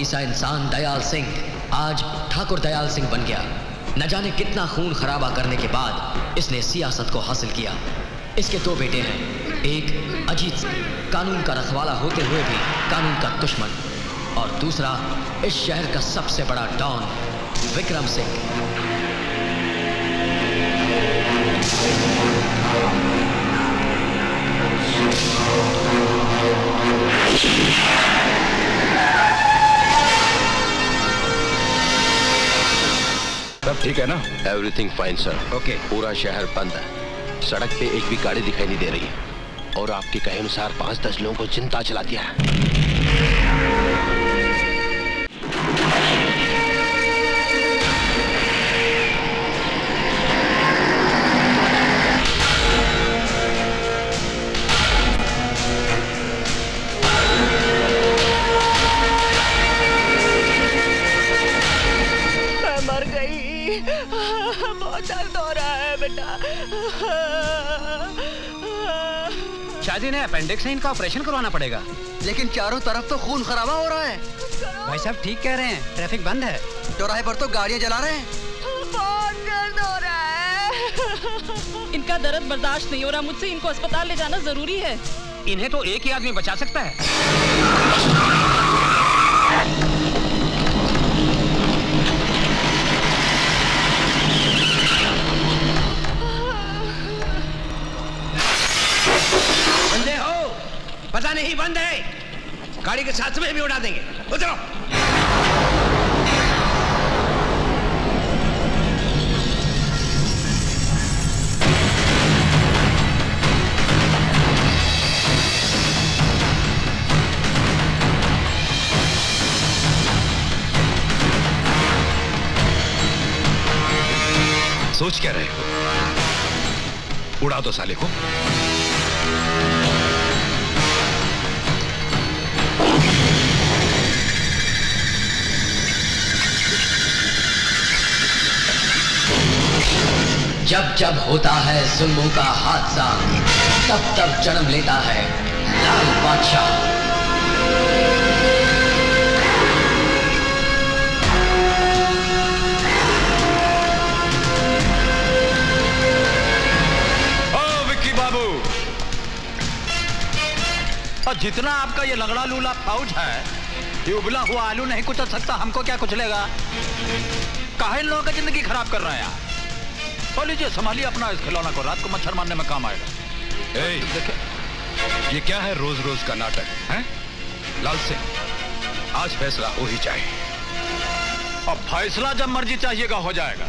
कोई सा इंसान दयाल सिंह आज ठाकुर दयाल सिंह बन गया। न जाने कितना खून खराबा करने के बाद इसने सियासत को हासिल किया। इसके दो बेटे हैं, एक अजीत सिंह कानून का रखवाला होते हुए भी कानून का दुश्मन, और दूसरा इस शहर का सबसे बड़ा डॉन विक्रम सिंह। सब ठीक है ना? Everything fine sir. ओके। पूरा शहर बंद है, सड़क पे एक भी गाड़ी दिखाई नहीं दे रही है, और आपके कहे अनुसार 5-10 लोगों को चिंता चला दिया है। बहुत दर्द हो रहा है बेटा। शादी ने अपेंडिक्स है, इनका ऑपरेशन करवाना पड़ेगा। लेकिन चारों तरफ तो खून खराबा हो रहा है। भाई साहब ठीक कह रहे हैं, ट्रैफिक बंद है। चौराहे पर तो गाड़ियां चला रहे हैं। बहुत दर्द हो रहा है। इनका दर्द बर्दाश्त नहीं हो रहा मुझसे, इनको अस्पताल ले जाना जरूरी है। इन्हें तो एक ही आदमी बचा सकता है। बंदे हो? पता नहीं बंद है, गाड़ी के साथ में भी उड़ा देंगे। उतरो। सोच क्या रहे हो? उड़ा दो साले को। जब जब होता है जुल्मों का हादसा, तब तब जन्म लेता है लाल बादशाह। ओ विक्की बाबू, और जितना आपका ये लगड़ा लूला फौज है, ये उबला हुआ आलू नहीं कुचल सकता। हमको क्या कुचलेगा? काहे इन लोगों का जिंदगी खराब कर रहे हैं आप? तो लीजिए, संभालिए अपना इस खिलौना को, रात को मच्छर मारने में काम आएगा। देखे, ये क्या है रोज रोज का नाटक है? लाल सिंह, आज फैसला हो ही जाए। अब फैसला जब मर्जी चाहिएगा हो जाएगा।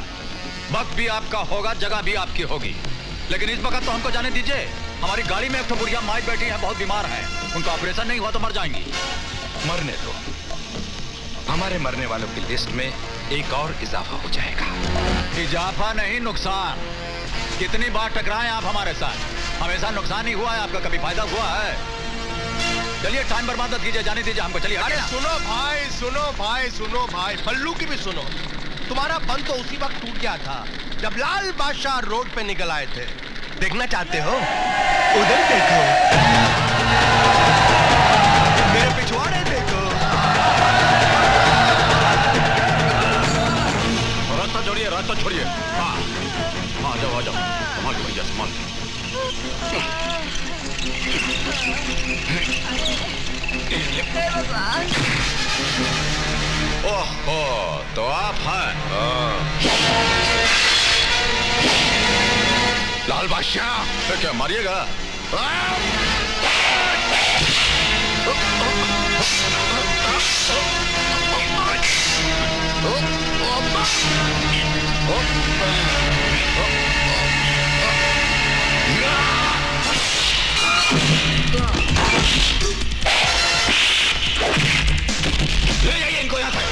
वक्त भी आपका होगा, जगह भी आपकी होगी, लेकिन इस वक्त तो हमको जाने दीजिए। हमारी गाड़ी में एक तो बुढ़िया माई बैठी है, बहुत बीमार है, उनका ऑपरेशन नहीं हुआ तो मर जाएंगी। मरने दो, हमारे मरने वालों की लिस्ट में एक और इजाफा हो जाएगा। इजाफा नहीं, नुकसान। कितनी बार टकराए आप हमारे साथ, हमेशा नुकसान ही हुआ है, आपका कभी फायदा हुआ है? चलिए टाइम बर्बाद मत कीजिए, जाने दीजिए हमको। चलिए। अरे सुनो भाई, सुनो भाई, सुनो भाई, पल्लू की भी सुनो। तुम्हारा बंद तो उसी वक्त टूट गया था जब लाल बादशाह रोड पे निकल आए थे। देखना चाहते हो? उधर देखो, मेरे पिछवाड़े देखो। रास्ता छोड़िए, रास्ता छोड़िए। हाँ, आ जाओ, आ जाओ। संभाल भैया, संभाल। ओहो, तो आप हैं? लाल बादशाह, तो क्या मारिएगा? ले जाइए इनको यहाँ से।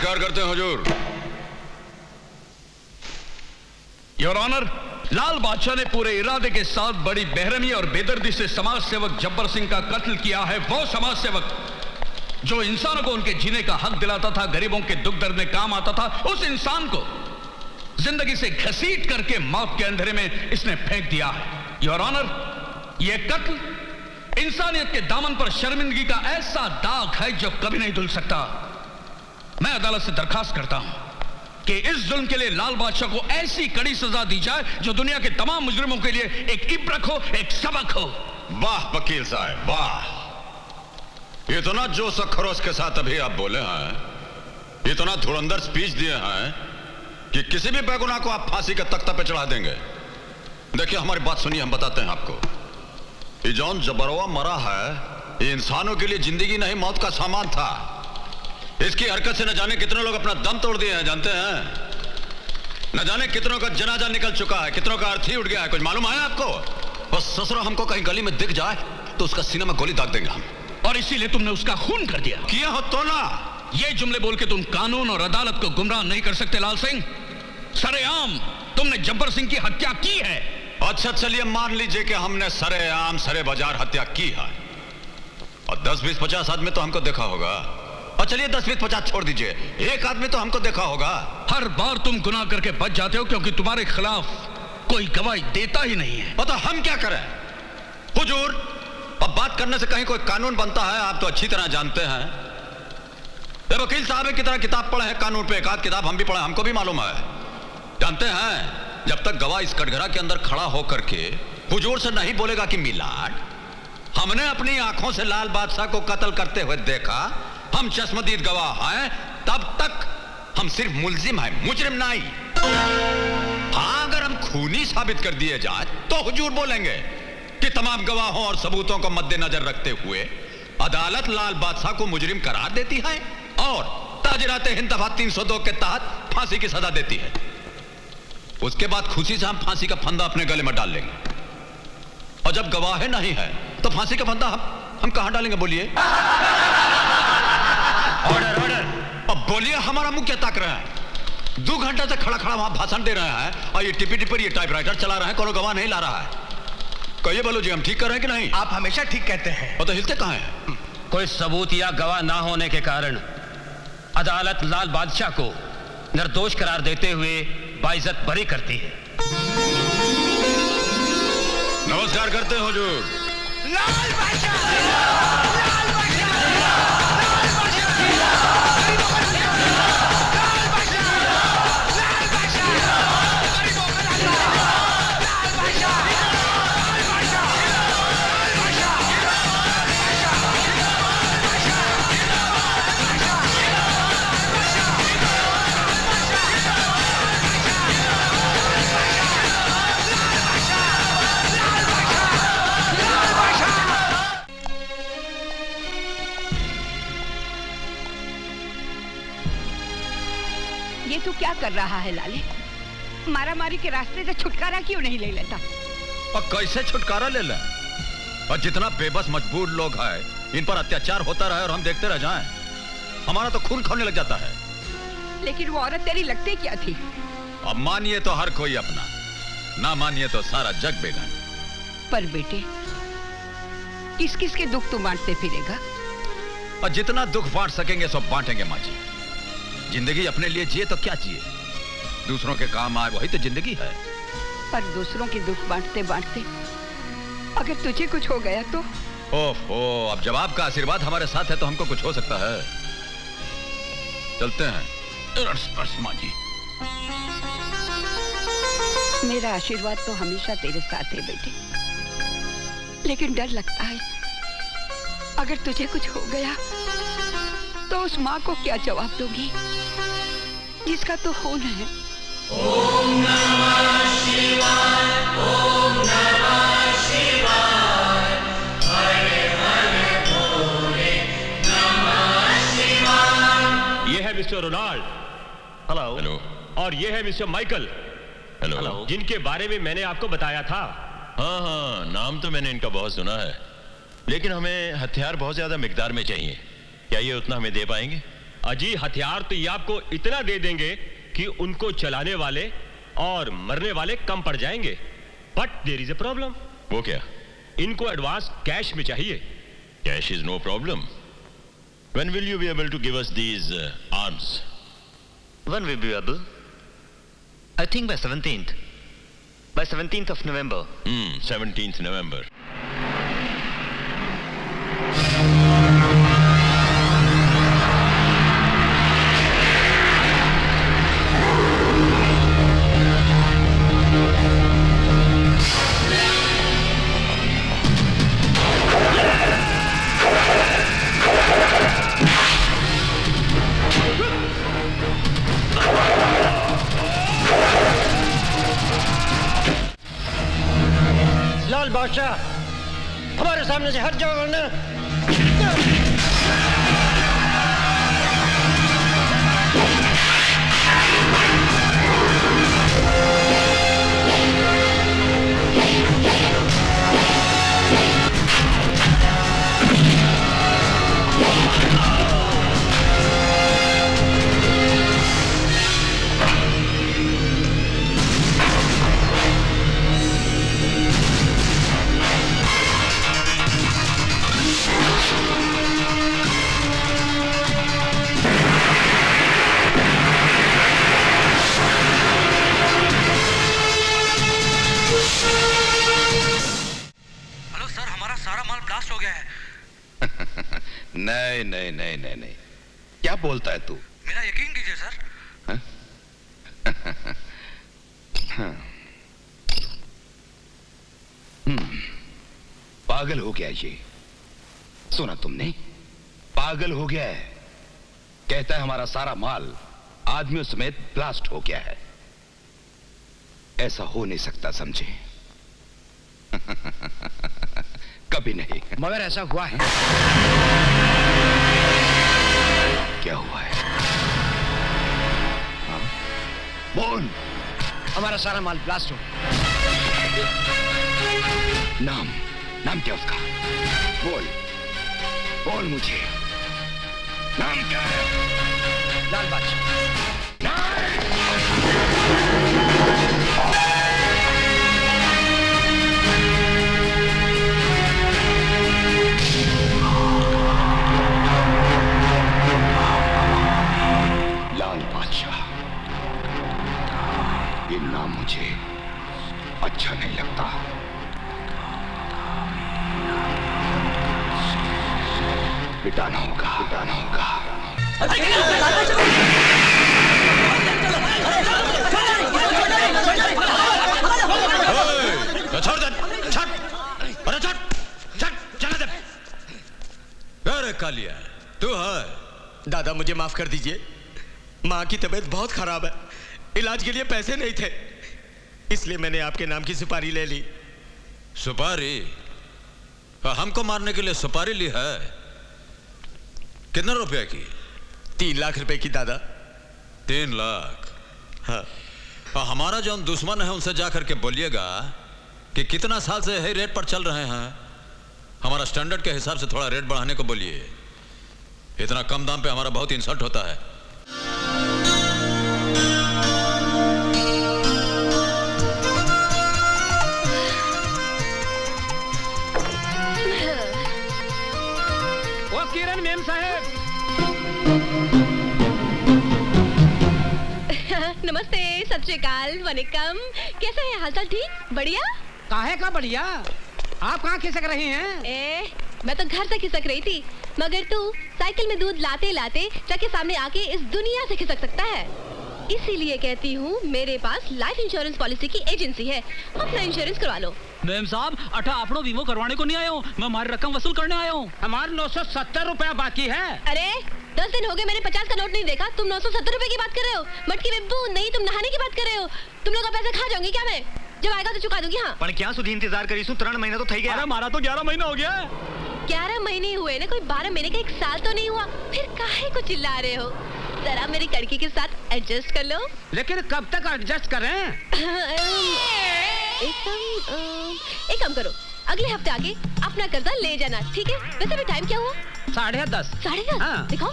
नमस्कार करते हैं हुजूर। योर ऑनर, लाल बादशाह ने पूरे इरादे के साथ बड़ी बेरहमी और बेदर्दी से समाज सेवक जब्बर सिंह का कत्ल किया है। वो समाज सेवक जो इंसानों को उनके जीने का हक दिलाता था, गरीबों के दुख दर्द में काम आता था, उस इंसान को जिंदगी से घसीट करके मौत के अंधेरे में इसने फेंक दिया है। योर ऑनर, यह कत्ल इंसानियत के दामन पर शर्मिंदगी का ऐसा दाग है जो कभी नहीं धुल सकता। मैं अदालत से दरखास्त करता हूं कि इस जुल्म के लिए लाल बादशाह को ऐसी कड़ी सजा दी जाए जो दुनिया के तमाम मुजरिमों के लिए एक इब्रत हो, एक सबक हो। वाह वकील साहब, वाह! इतना जोश और खरोश के साथ अभी आप बोले हैं, इतना धुरंधर स्पीच दिए हैं कि किसी भी बेगुनाह को आप फांसी के तख्ते पे चढ़ा देंगे। देखिए, हमारी बात सुनिए, हम बताते हैं आपको। ये जौन जबरवा मरा है, ये इंसानों के लिए जिंदगी नहीं मौत का सामान था। इसकी हरकत से न जाने कितने लोग अपना दम तोड़ दिए हैं, जानते हैं? न जाने कितनों का जनाजा निकल चुका है, कितनों का अर्थी उठ गया है। कुछ मालूम है आपको? बस ससुरा हमको कहीं गली में दिख जाए तो उसका सीने में गोली दाग देंगे हम। और इसीलिए तुमने उसका खून कर दिया। किया हो तो ना। ये जुमले बोल के तुम कानून और अदालत को गुमराह नहीं कर सकते लाल सिंह। सरेआम तुमने जब्बर सिंह की हत्या की है। अच्छा, चलिए मान लीजिए कि हमने सरेआम सरे बाजार हत्या की है, और 10-20-50 आदमी तो हमको देखा होगा। और चलिए 10-20-50 छोड़ दीजिए, एक आदमी तो हमको देखा होगा। हर बार तुम गुनाह करके बच जाते हो क्योंकि तुम्हारे खिलाफ कोई गवाही देता ही नहीं है। तो हम क्या करें हुजूर? अब बात करने से कहीं कोई कानून बनता है, आप तो अच्छी तरह जानते हैं। ये वकील साहब की तरह किताब पढ़े हैं कानून पे, एक आध किताब हम भी पढ़े, हमको भी मालूम है। जानते हैं, जब तक गवाह इस कटघरा के अंदर खड़ा होकर के हुजूर से नहीं बोलेगा कि मिलाड, हमने अपनी आंखों से लाल बादशाह को कत्ल करते हुए देखा, हम चश्मदीद गवाह हैं, तब तक हम सिर्फ मुल्जिम हैं, मुजरिम नहीं। हाँ, अगर हम खूनी साबित कर दिए जाए तो हुजूर बोलेंगे कि तमाम गवाहों और सबूतों को मद्देनजर रखते हुए अदालत लाल बादशाह को मुजरिम करार देती है और ताजरात हिंद दफा 302 के तहत फांसी की सजा देती है। उसके बाद खुशी से हम फांसी का फंदा अपने गले में डाल लेंगे। और जब गवाह नहीं है तो फांसी का फंदा हम कहां डालेंगे? बोलिए। Order, order. अब बोलिए, हमारा मुंह क्या ताक रहे हैं? 2 घंटे से खड़ा खड़ा वहां भाषण दे रहे हैं और ये टिपी टिपर ये टाइपराइटर चला रहे हैं, कोनो गवाह नहीं ला रहा है। कहिए बोलो जी, हम ठीक कर रहे हैं कि नहीं? आप हमेशा ठीक कहते हैं। और तो हिलते कहां हैं? कोई सबूत या गवाह ना होने के कारण अदालत लाल बादशाह को निर्दोष करार देते हुए बाइज्जत बरी करती है। नमस्कार करते हैं हुजूर। लाल बादशाह! लाल बादशाह! लाल बादशाह! गरीबों का राजा! लाल बादशाह! लाल बादशाह! गरीबों का राजा! लाल बादशाह! लाल बादशाह! लाल बादशाह! ये तू क्या कर रहा है लाले? मारामारी के रास्ते से छुटकारा क्यों नहीं ले लेता? और कैसे छुटकारा ले लें? और जितना बेबस मजबूर लोग हैं, इन पर अत्याचार होता रहे और हम देखते रह जाएं, हमारा तो खून खोने लग जाता है। लेकिन वो औरत तेरी लगती क्या थी? अब मानिए तो हर कोई अपना, ना मानिए तो सारा जग बेगान। पर बेटे, किस किस के दुख तू बांटते फिरेगा? और जितना दुख बांट सकेंगे सब बांटेंगे माँ जी। जिंदगी अपने लिए जिए तो क्या जिए, दूसरों के काम आए वही तो जिंदगी है। पर दूसरों के दुख बांटते बांटते अगर तुझे कुछ हो गया तो? ओहो, अब जब आपका आशीर्वाद हमारे साथ है तो हमको कुछ हो सकता है। चलते हैं। माँ जी, मेरा आशीर्वाद तो हमेशा तेरे साथ है बेटे, लेकिन डर लगता है अगर तुझे कुछ हो गया तो उस माँ को क्या जवाब दोगी जिसका तो खून है। ओम नमः शिवाय, ओम नमः शिवाय, हरे हरे भोले नमः शिवाय। ये है मिस्टर रोनाल्ड। हेलो। हेलो। और ये है मिस्टर माइकल। हेलो। जिनके बारे में मैंने आपको बताया था। हाँ हाँ, नाम तो मैंने इनका बहुत सुना है, लेकिन हमें हथियार बहुत ज्यादा मिकदार में चाहिए। क्या ये उतना हमें दे पाएंगे? अजी हथियार तो ये आपको इतना दे देंगे कि उनको चलाने वाले और मरने वाले कम पड़ जाएंगे। But there is a problem. वो क्या? इनको एडवांस कैश में चाहिए। Cash is no problem. When will you be able to give us these arms? When will be able? I think by 17th. By 17th of November. 17th November. लाल बादशाह, हमारे सामने से हट जाओ वरना। नहीं नहीं नहीं नहीं नहीं, क्या बोलता है तू? मेरा यकीन कीजिए सर। पागल हो गया ये। सुना तुमने? पागल हो गया है। कहता है हमारा सारा माल आदमियों समेत ब्लास्ट हो गया है। ऐसा हो नहीं सकता, समझे? कभी नहीं। मगर ऐसा हुआ है। क्या हुआ है? हाँ? बोल। हमारा सारा माल ब्लास्ट हो। नाम क्या उसका? बोल बोल मुझे, नाम क्या है? लाल बादशाह। लाल बादशाह, ये नाम मुझे अच्छा नहीं लगता। मिटाना होगा, मिटाना होगा। छोड़ दे, छट, अरे छट, छट, चला दे। अरे कालिया, तू है? दादा मुझे माफ कर दीजिए, माँ की तबीयत बहुत खराब है, इलाज के लिए पैसे नहीं थे, इसलिए मैंने आपके नाम की सुपारी ले ली। सुपारी? हमको मारने के लिए सुपारी ली है? कितने रुपए की? 3 लाख रुपए की दादा। 3 लाख? हाँ। हमारा जो दुश्मन है उनसे जाकर के बोलिएगा कि कितना साल से यही रेट पर चल रहे हैं, हमारा स्टैंडर्ड के हिसाब से थोड़ा रेट बढ़ाने को बोलिए। इतना कम दाम पे हमारा बहुत इंसल्ट होता है। ओ किरण मेम साहब। नमस्ते, सत श्री अकाल, वनिकम। कैसा है हालचाल? ठीक? बढ़िया? काहे का बढ़िया? आप कहाँ खिसक रही हैं? मैं तो घर से खिसक रही थी, मगर तू साइकिल में दूध लाते लाते ट्रक के सामने आके इस दुनिया से खिसक सकता है। इसीलिए कहती हूँ मेरे पास लाइफ इंश्योरेंस पॉलिसी की एजेंसी है, अपना इंश्योरेंस करवा लो। मैम साहब, अठा आपनो वीमो करवाने को नहीं आया हूँ, मैं हमारी रकम वसूल करने आया हूँ। हमारे 970 रुपया बाकी है। अरे 10 दिन हो गए मैंने 50 का नोट नहीं देखा, तुम 970 रुपए की बात कर रहे हो? मटकी बिब्बू, नहीं तुम नहाने की बात कर रहे हो? तुम लोग का पैसा खा जाऊंगी क्या मैं? जब आएगा तो चुका दूंगी। हाँ, पर क्या सुधी इंतजार करी? 3 महीना तो थई गया। अरे हमारा तो 11 महीना हो गया। 11 महीने हुए ना, कोई 12 महीने का 1 साल तो नहीं हुआ? फिर काहे को चिल्ला रहे हो? जरा मेरी कड़की के साथ एडजस्ट कर लो। लेकिन कब तक एडजस्ट करें? एक काम करो, अगले हफ्ते आके अपना कर्जा ले जाना, ठीक है? वैसे भी टाइम क्या हुआ? 10:30। 10:30? हाँ। दिखाओ।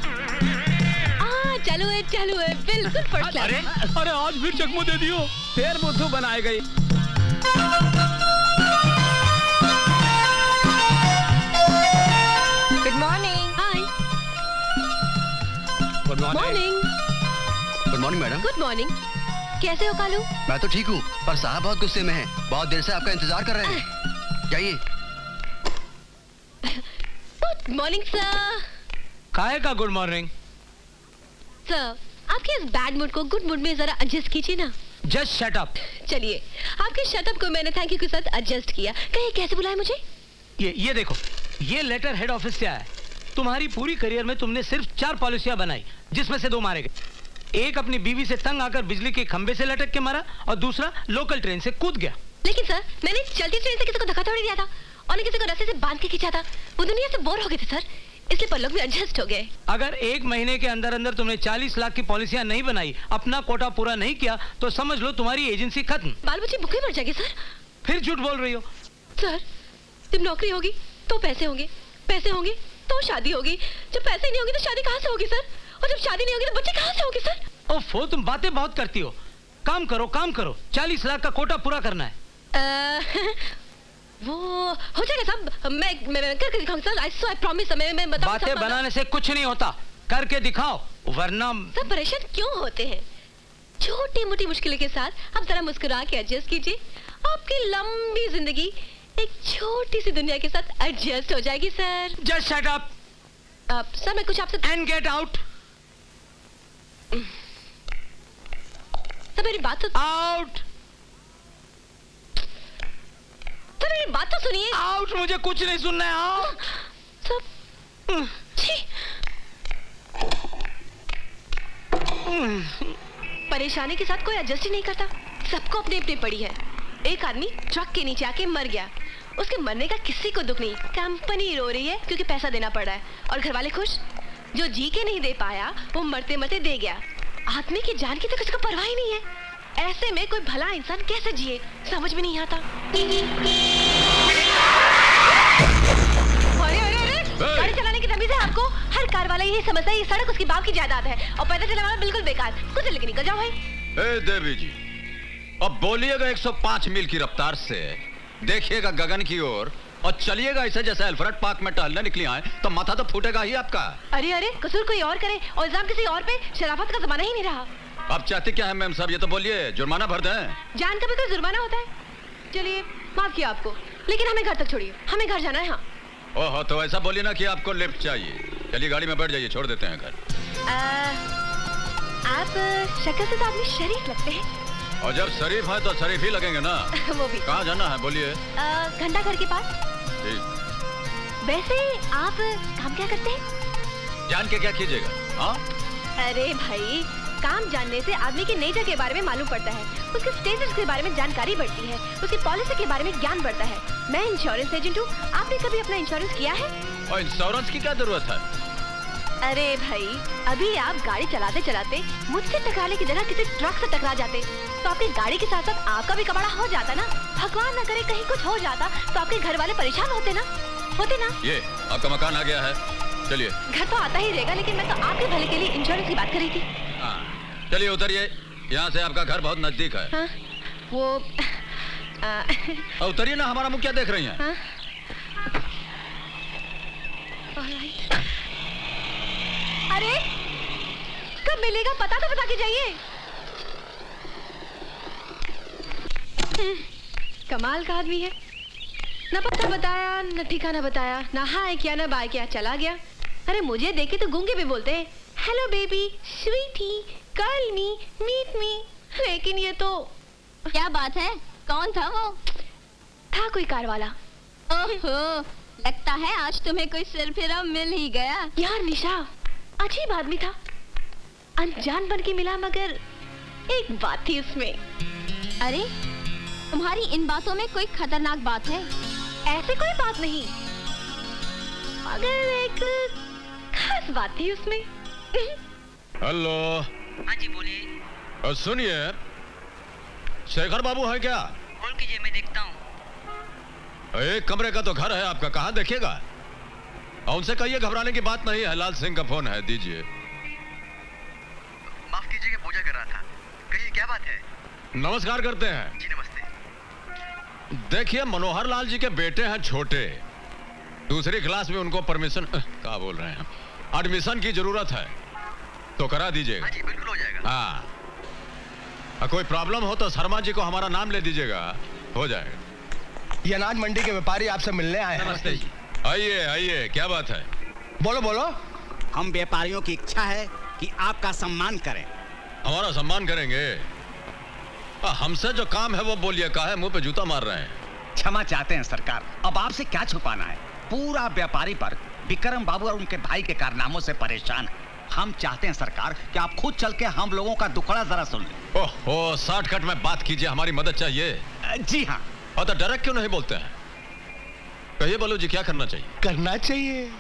चालू है बिल्कुल फर्स्ट क्लास। अरे आज फिर चकमो दे दियो, फिर बुद्धू बनाए गई। Good morning. Hi. Good morning. Good morning madam. Good morning. कैसे हो कालू? मैं तो ठीक हूँ, पर साहब बहुत गुस्से में हैं। बहुत देर से आपका इंतजार कर रहे हैं। जाइए। Good morning sir. काहे का गुड मॉर्निंग? सर आपके इस बैड मूड को गुड मूड में जरा एडजस्ट कीजिए ना। Just shut up. चलिए आपके शट अप को मैंने थैंक यू के साथ एडजस्ट किया। कहीं कैसे बुलाया मुझे? ये देखो, ये लेटर हेड ऑफिस से आया। तुम्हारी पूरी करियर में तुमने सिर्फ 4 पॉलिसियां बनाई, जिसमें से 2 मारे गए। एक अपनी बीवी से तंग आकर बिजली के खंबे से लटक के मारा, और दूसरा लोकल ट्रेन से कूद गया। लेकिन सर मैंने चलती ट्रेन से किसी को धक्का थोड़ी दिया था, और न किसी को रस्सी से बांध के खींचा था। वो दुनिया से बोर हो गए थे सर, इसलिए पल्लव में एडजस्ट हो गए। अगर 1 महीने के अंदर अंदर तुमने 40 लाख की पॉलिसियां नहीं बनाई, अपना कोटा पूरा नहीं किया, तो समझ लो तुम्हारी एजेंसी खत्म। बाल बच्चे भूखे मर जाएंगे सर। फिर झूठ बोल रही हो। सर जब नौकरी होगी तो पैसे होंगे, पैसे होंगे तो शादी होगी। जब पैसे नहीं होंगे तो शादी कहाँ से होगी सर? और जब शादी नहीं होगी तो बच्चे कहाँ से होंगे सर? ओफो, तुम बातें बहुत करती हो। काम करो। 40 लाख का कोटा पूरा करना है। वो हो जाएगा साहब, मैं करके दिखाऊंगा सर। I promise. मैं बताऊं। बातें बनाने से कुछ नहीं होता, करके दिखाओ, वरना। सब परेशान क्यों होते हैं? छोटी मोटी मुश्किलों के साथ आप जरा मुस्कुरा के एडजस्ट कीजिए। आपकी लंबी जिंदगी एक छोटी सी दुनिया के साथ एडजस्ट हो जाएगी sir. Just shut up. Sir मैं कुछ आपसे। And get out. सर मेरी बात तो। आउट। सर मेरी बात तो सुनिए। आउट। मुझे कुछ नहीं सुनना है। आउट। सब परेशानी के साथ कोई एडजस्ट ही नहीं करता। सबको अपनी अपनी पड़ी है। एक आदमी ट्रक के नीचे आके मर गया, उसके मरने का किसी को दुख नहीं, कंपनी रो रही है क्योंकि पैसा देना पड़ रहा है, और घर वाले खुश। जो जी के नहीं दे पाया वो मरते मरते दे गया। आदमी की जान की तो किसी को परवाह ही नहीं है। ऐसे में कोई भला इंसान कैसे जिए, समझ में नहीं आता। गाड़ी चलाने की तमीज है आपको? हर कार वाला यही समझता है ये सड़क उसकी बाप की जायदाद है, और पैदल चलने वाला बिल्कुल बेकार। कुछ लेके निकल जाओ भाई। ए देवी जी, अब बोलिएगा 105 मील की रफ्तार से, देखिएगा गगन की ओर, और चलिएगा ऐसे जैसे अल्फ्रेड पार्क में टहलने निकली आए, तो माथा तो फूटेगा ही आपका। अरे कसूर कोई और करे और इल्जाम किसी और पे, शराफत का जमाना ही नहीं रहा। आप चाहते क्या है मैम साहब, ये तो बोलिए, जुर्माना भर दें। जान का भी कोई जुर्माना होता है? चलिए माफ किया आपको, लेकिन हमें घर तक छोड़िए, हमें घर जाना है। हाँ। ओहो, तो ऐसा बोलिए ना कि आपको लिफ्ट चाहिए। चलिए गाड़ी में बैठ जाइए, छोड़ देते हैं घर। आप शक्ल से तो आदमी शरीफ लगते हैं। और जब शरीफ है तो शरीफ ही लगेंगे ना। वो भी। कहाँ जाना है बोलिए। घंटा घर के पास। ठीक। वैसे आप काम क्या करते हैं? जान के क्या कीजिएगा? हाँ? अरे भाई, काम जानने से आदमी की नेचर के बारे में मालूम पड़ता है, उसके स्टेटस के बारे में जानकारी बढ़ती है, उसकी पॉलिसी के बारे में ज्ञान बढ़ता है। मैं इंश्योरेंस एजेंट हूँ। आपने कभी अपना इंश्योरेंस किया है? और इंश्योरेंस की क्या जरूरत है? अरे भाई, अभी आप गाड़ी चलाते चलाते मुझसे टकराने की जगह किसी ट्रक से टकरा जाते तो आपकी गाड़ी के साथ साथ आपका भी कबाड़ा हो जाता ना। भगवान न करे कहीं कुछ हो जाता तो आपके घर वाले परेशान होते ना। ये आपका मकान आ गया है, चलिए। घर तो आता ही रहेगा, लेकिन मैं तो आपके भले के लिए इंश्योरेंस की बात कर रही थी। हाँ, चलिए उतरिए, यहाँ से आपका घर बहुत नजदीक है। हाँ, वो उतरिए ना, हमारा मुंह क्या देख रही हैं? हाँ? अरे कब मिलेगा पता तो बता के जाइए। कमाल का आदमी है, न पता बताया न ठिकाना बताया, ना हाय किया ना बाय किया, चला गया। अरे मुझे देखे तो गूंगे भी बोलते हैं, hello baby, sweetie, call me, meet me. लेकिन ये तो क्या बात है? कौन था वो? था कोई कार वाला। ओहो, लगता है आज तुम्हें कोई सिरफिरा मिल ही गया। यार निशा, अजीब आदमी था, अनजान बन के मिला, मगर एक बात थी उसमें। अरे तुम्हारी इन बातों में कोई खतरनाक बात है? ऐसे कोई बात नहीं, मगर एक खास बात थी उसमें। हेलो। हाँ जी बोलिए। सुनिए, शेखर बाबू है क्या? कॉल कीजिए, मैं देखता हूँ। एक कमरे का तो घर है आपका, कहाँ देखेगा? उनसे कहिए घबराने की बात नहीं है, लाल सिंह का फोन है, दीजिए। कर रहा था। कहिए क्या बात है? नमस्कार करते हैं। जी नमस्ते। देखिए, मनोहर लाल जी के बेटे हैं छोटे, दूसरी क्लास में उनको परमिशन क्या बोल रहे हैं, एडमिशन की जरूरत है, तो करा दीजिएगा। जी बिल्कुल हो जाएगा। हाँ, कोई प्रॉब्लम हो तो शर्मा जी को हमारा नाम ले दीजिएगा, हो जाएगा। ये अनाज मंडी के व्यापारी आपसे मिलने आए हैं। नमस्ते जी। आइए आइए, क्या बात है? बोलो बोलो। हम व्यापारियों की इच्छा है कि आपका सम्मान करें। हमारा सम्मान करेंगे? हमसे जो काम है वो बोलिए, काहे मुंह पे जूता मार रहे हैं? क्षमा चाहते हैं सरकार, अब आपसे क्या छुपाना है। पूरा व्यापारी पर विक्रम बाबू और उनके भाई के कारनामों से परेशान है। हम चाहते हैं सरकार कि आप खुद चल के हम लोगों का दुखड़ा जरा सुन लें। ओह, शॉर्टकट में बात कीजिए, हमारी मदद चाहिए। जी हाँ। और तो डायरेक्ट क्यों नहीं बोलते हैं? कहिए बोलो जी, क्या करना चाहिए? करना चाहिए।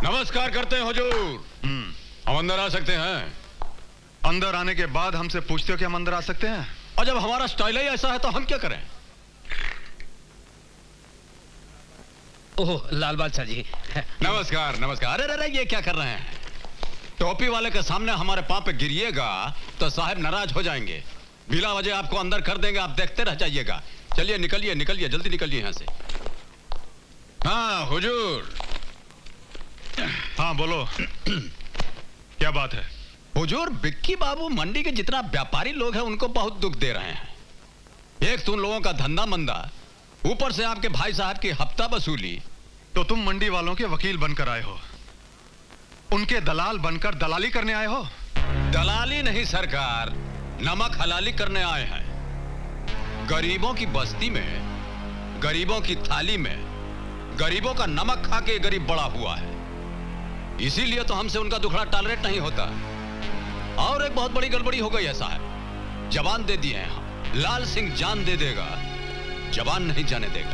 नमस्कार करते हैं हुजूर। हम अंदर आ सकते हैं? अंदर आने के बाद हमसे पूछते हो कि हम अंदर आ सकते हैं? और जब हमारा स्टाइल ही ऐसा है तो हम क्या करें? ओह लाल बादशाह जी। नमस्कार नमस्कार। अरे अरे, ये क्या कर रहे हैं? टोपी वाले के सामने हमारे पांव पे गिरिएगा तो साहब नाराज हो जाएंगे। बिला वजह आपको अंदर कर देंगे, आप देखते रह जाइएगा। चलिए निकलिए निकलिए, जल्दी निकलिए यहाँ से। हाँ हुजूर। हाँ बोलो। क्या बात है? हुजूर, बिक्की बाबू मंडी के जितना व्यापारी लोग हैं उनको बहुत दुख दे रहे हैं। एक तो उन लोगों का धंधा मंदा, ऊपर से आपके भाई साहब की हफ्ता वसूली। तो तुम मंडी वालों के वकील बनकर आए हो, उनके दलाल बनकर दलाली करने आए हो? दलाली नहीं सरकार, नमक हलाली करने आए हैं। गरीबों की बस्ती में, गरीबों की थाली में, गरीबों का नमक खा के गरीब बड़ा हुआ है। इसीलिए तो हमसे उनका दुखड़ा टॉलरेट नहीं होता। और एक बहुत बड़ी गड़बड़ी हो गई है साहब, जवान दे दिए हैं। लाल सिंह जान दे देगा, जवान नहीं जाने देगा।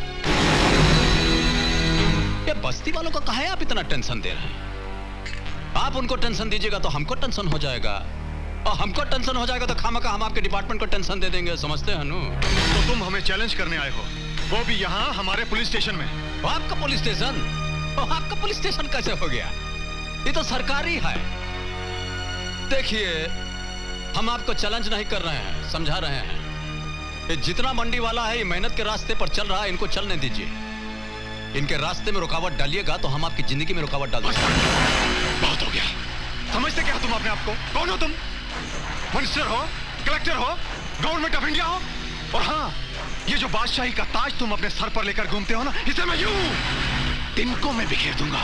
ये बस्ती वालों को काहे आप इतना टेंशन दे रहे हैं? आप उनको टेंशन दीजिएगा तो हमको टेंशन हो जाएगा, और हमको टेंशन हो जाएगा तो खामखा हम आपके डिपार्टमेंट को टेंशन दे देंगे। समझते हैं नु? तो तुम हमें चैलेंज करने आए हो, वो भी यहाँ हमारे पुलिस स्टेशन में। आपका पुलिस स्टेशन? आपका पुलिस स्टेशन कैसे हो गया? ये तो सरकारी है। देखिए, हम आपको चैलेंज नहीं कर रहे हैं, समझा रहे हैं। ये जितना मंडी वाला है ये मेहनत के रास्ते पर चल रहा है, इनको चलने दीजिए। इनके रास्ते में रुकावट डालिएगा तो हम आपकी जिंदगी में रुकावट डाल देंगे। बहुत हो गया। समझते क्या तुम अपने आप को? कौन हो तुम? मिनिस्टर हो, कलेक्टर हो, गवर्नमेंट ऑफ इंडिया हो? और हाँ, ये जो बादशाही का ताज तुम अपने सर पर लेकर घूमते हो ना, इसे मैं यूं तिनकों में बिखेर दूंगा।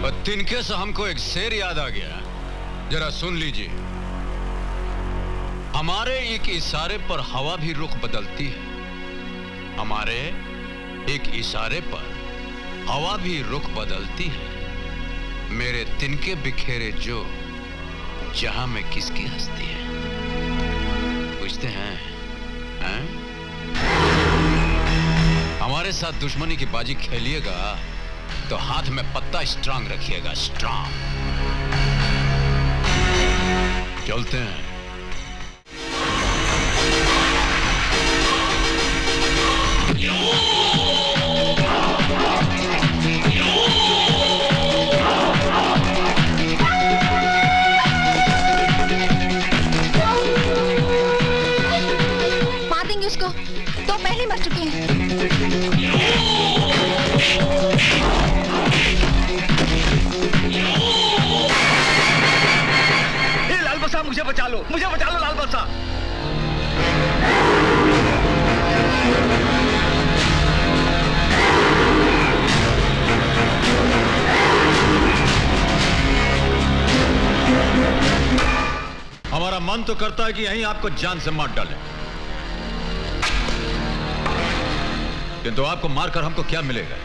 और तिनके से हमको एक शेर याद आ गया, जरा सुन लीजिए। हमारे एक इशारे पर हवा भी रुख बदलती है, हमारे एक इशारे पर हवा भी रुख बदलती है। मेरे तिनके बिखेरे जो, जहां में किसकी हस्ती है? पूछते हैं, हैं? हमारे साथ दुश्मनी की बाजी खेलिएगा तो हाथ में पत्ता स्ट्रांग रखिएगा, स्ट्रांग। चलते हैं। मार देंगे उसको, तो पहले मर चुके हैं। लाल बसा, मुझे बचा लो, मुझे बचा लो लाल बसा। हमारा मन तो करता है कि यहीं आपको जान से मार डालें, किंतु आपको मारकर हमको क्या मिलेगा?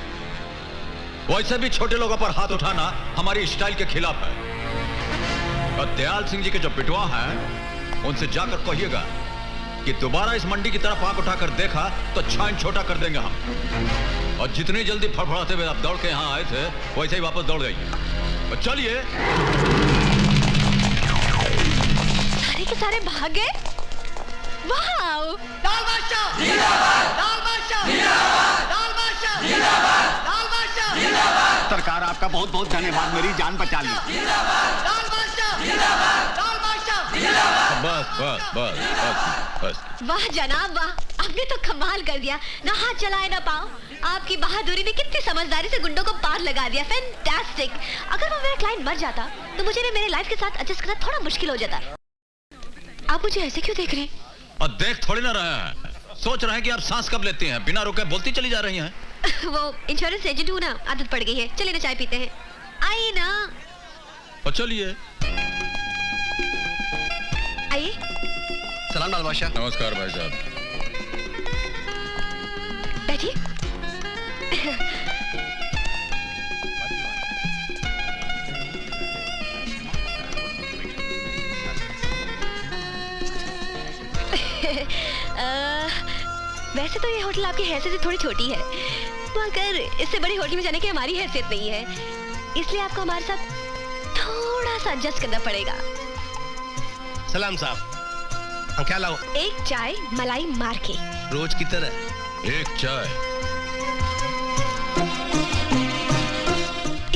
वैसे भी छोटे लोगों पर हाथ उठाना हमारी स्टाइल के खिलाफ है। और दयाल सिंह जी के जो पिटवा हैं, उनसे जाकर कहिएगा कि दोबारा इस मंडी की तरफ आंख उठाकर देखा तो छान छोटा कर देंगे हम। और जितनी जल्दी फड़फड़ाते हुए आप दौड़ के यहाँ आए थे, वैसे ही वापस दौड़ जाइए। और चलिए। सारे के सारे भाग गए। वाह! लाल बादशाह जिंदाबाद, लाल बादशाह जिंदाबाद, लाल बादशाह जिंदाबाद, लाल बादशाह जिंदाबाद। सरकार आपका बहुत बहुत धन्यवाद, मेरी जान बचा ली। जिंदाबाद, लाल बादशाह जिंदाबाद, लाल बादशाह बस बस बस बस। वाह जनाब वाह, आपने तो कमाल कर दिया। ना हाथ चलाए ना पाँव, आपकी बहादुरी ने कितनी समझदारी से गुंडों को पार लगा दिया। फैंटास्टिक। अगर वो मेरा क्लाइंट मर जाता तो मुझे भी मेरे लाइफ के साथ एडजस्ट करना थोड़ा मुश्किल हो जाता। आप मुझे ऐसे क्यों देख रहे हैं? और देख थोड़ी ना रहे हैं, सोच रहे हैं कि आप सांस कब लेती हैं, बिना रुके बोलती चली जा रही हैं। वो इंश्योरेंस एजेंट हूँ ना, आदत पड़ गई है। चलिए ना चाय पीते हैं, आइए ना। और चलिए। आइए। सलाम लाल बादशाह। नमस्कार भाई साहब। बैठिए। वैसे तो ये होटल आपकी हैसियत से थोड़ी छोटी है, मगर इससे बड़ी होटल में जाने की हमारी हैसियत नहीं है, इसलिए आपको हमारे साथ थोड़ा सा एडजस्ट करना पड़ेगा। सलाम साहब, क्या लाओ? एक चाय मलाई मार के। रोज की तरह एक चाय।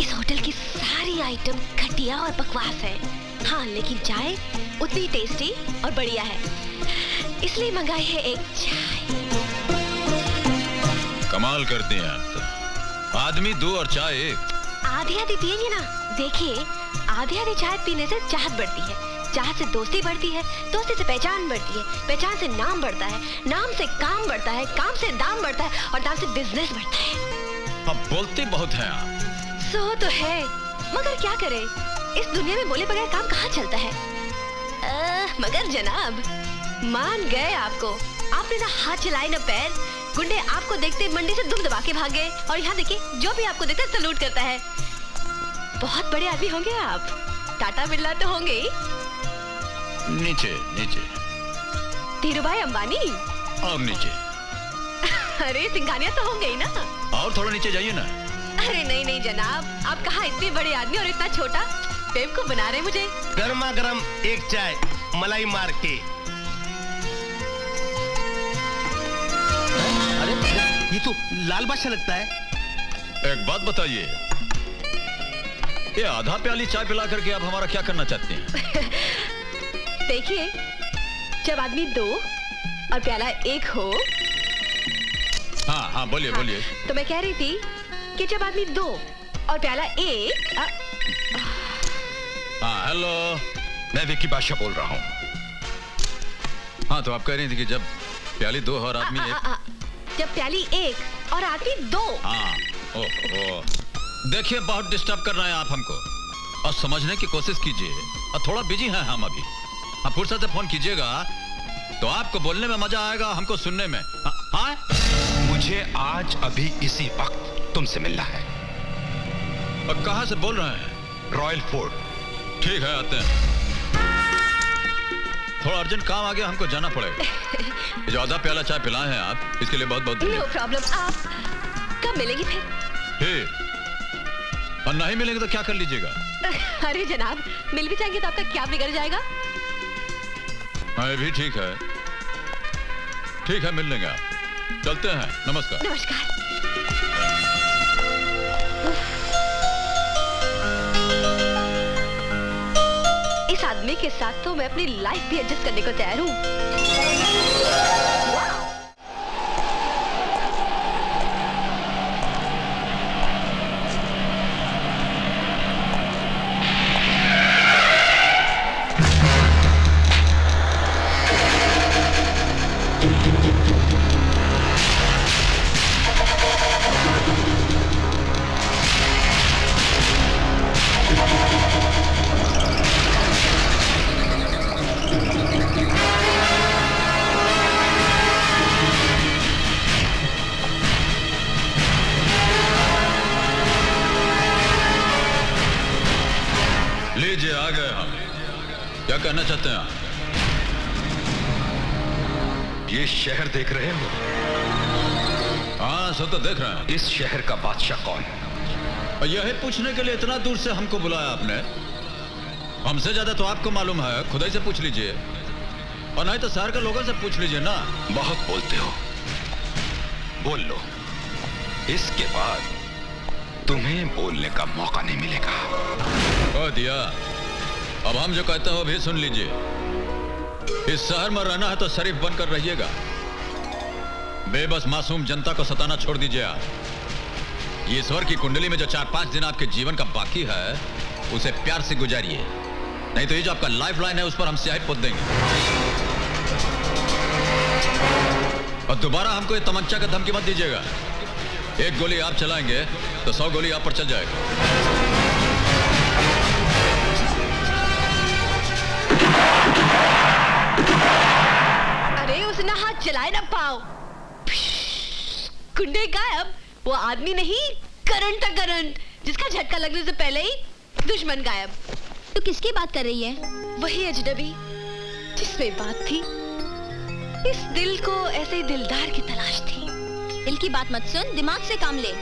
इस होटल की सारी आइटम घटिया और बकवास है, हाँ लेकिन चाय उतनी टेस्टी और बढ़िया है, इसलिए मंगाई है एक चाय। कमाल करती हैं आप तो। आदमी दो और चाय एक। आधी आधी पिएंगे ना, देखिए आधी आधी चाय पीने से चाहत बढ़ती है, चाहत से दोस्ती बढ़ती है, दोस्ती से पहचान बढ़ती है, पहचान से नाम बढ़ता है, नाम से काम बढ़ता है, काम से दाम बढ़ता है और दाम से बिजनेस बढ़ता है। अब बोलती बहुत हैं आप। सो तो है, मगर क्या करें, इस दुनिया में बोले बगैर काम कहाँ चलता है। मगर जनाब मान गए आपको, आपने ना हाथ चलाए ना पैर, गुंडे आपको देखते मंडी से दुम दबा के भाग गए, और यहाँ देखिए जो भी आपको देखता है सलूट करता है। बहुत बड़े आदमी होंगे आप, टाटा बिरला तो होंगे ही। नीचे नीचे। धीरूभाई अंबानी। और नीचे। अरे सिंघानिया तो होंगे ही ना। और थोड़ा नीचे जाइए ना। अरे नहीं नहीं जनाब, आप कहाँ इतने बड़े आदमी और इतना छोटा, बेवकूफ बना रहे मुझे। गर्मा गर्म एक चाय मलाई मार के। अरे ये तो लाल बादशाह लगता है। एक बात बताइए, ये आधा प्याली चाय पिला करके आप हमारा क्या करना चाहते हैं? देखिए जब आदमी दो और प्याला एक हो। हाँ हाँ बोलिए बोलिए। तो मैं कह रही थी कि जब आदमी दो और प्याला एक। हाँ हेलो, मैं विक्की बादशाह बोल रहा हूँ। हाँ तो आप कह रही थी कि जब प्याली दो और आदमी एक। जब प्याली एक और आदमी दो। हाँ ओह देखिए बहुत डिस्टर्ब कर रहे हैं आप हमको, और समझने की कोशिश कीजिए, और थोड़ा बिजी हैं हम अभी। आप फुर्सत से फोन कीजिएगा तो आपको बोलने में मजा आएगा, हमको सुनने में। हाँ मुझे आज अभी इसी वक्त तुमसे मिलना है। और कहाँ से बोल रहे हैं? Royal fort. ठीक है आते हैं। थोड़ा अर्जेंट काम आ गया, हमको जाना पड़ेगा। जो आधा प्याला चाय पिलाए हैं आप, इसके लिए बहुत बहुत नो प्रॉब्लम। आप कब मिलेंगे फिर? और नहीं मिलेंगे तो क्या कर लीजिएगा? अरे जनाब मिल भी जाएंगे तो आपका क्या बिगड़ जाएगा? हाँ भी ठीक है, ठीक है मिल लेंगे आप। चलते हैं, नमस्कार। नमस्कार। इस आदमी के साथ तो मैं अपनी लाइफ भी एडजस्ट करने को तैयार हूँ। लीजिए आ गए हम। क्या कहना चाहते हैं आप? ये शहर देख रहे हो? हाँ सब तो देख रहे हैं। इस शहर का बादशाह कौन है? और यही पूछने के लिए इतना दूर से हमको बुलाया आपने? हमसे ज्यादा तो आपको मालूम है, खुद ही से पूछ लीजिए, और नहीं तो शहर के लोगों से पूछ लीजिए ना। बहुत बोलते हो, बोल लो, इसके बाद तुम्हें बोलने का मौका नहीं मिलेगा। कह दिया। अब हम जो कहते हैं वो भी सुन लीजिए। इस शहर में रहना है तो शरीफ बनकर रहिएगा। बेबस मासूम जनता को सताना छोड़ दीजिए आप। ईश्वर की कुंडली में जो 4-5 दिन आपके जीवन का बाकी है उसे प्यार से गुजारिए, नहीं तो ये जो आपका लाइफ लाइन है उस पर हम स्याही पोत देंगे। और दोबारा हमको ये तमंचा का धमकी मत दीजिएगा। एक गोली आप चलाएंगे तो 100 गोली आप पर चल जाएगा। अरे उसने हाथ चलाए ना पाओ। गुंडे गायब। वो आदमी नहीं, करंट था करंट, जिसका झटका लगने से पहले ही दुश्मन गायब। तो किसकी बात कर रही है? वही अजनबी जिसमें बात थी। इस दिल को ऐसे ही दिलदार की तलाश थी। दिल की बात मत सुन, दिमाग से काम ले।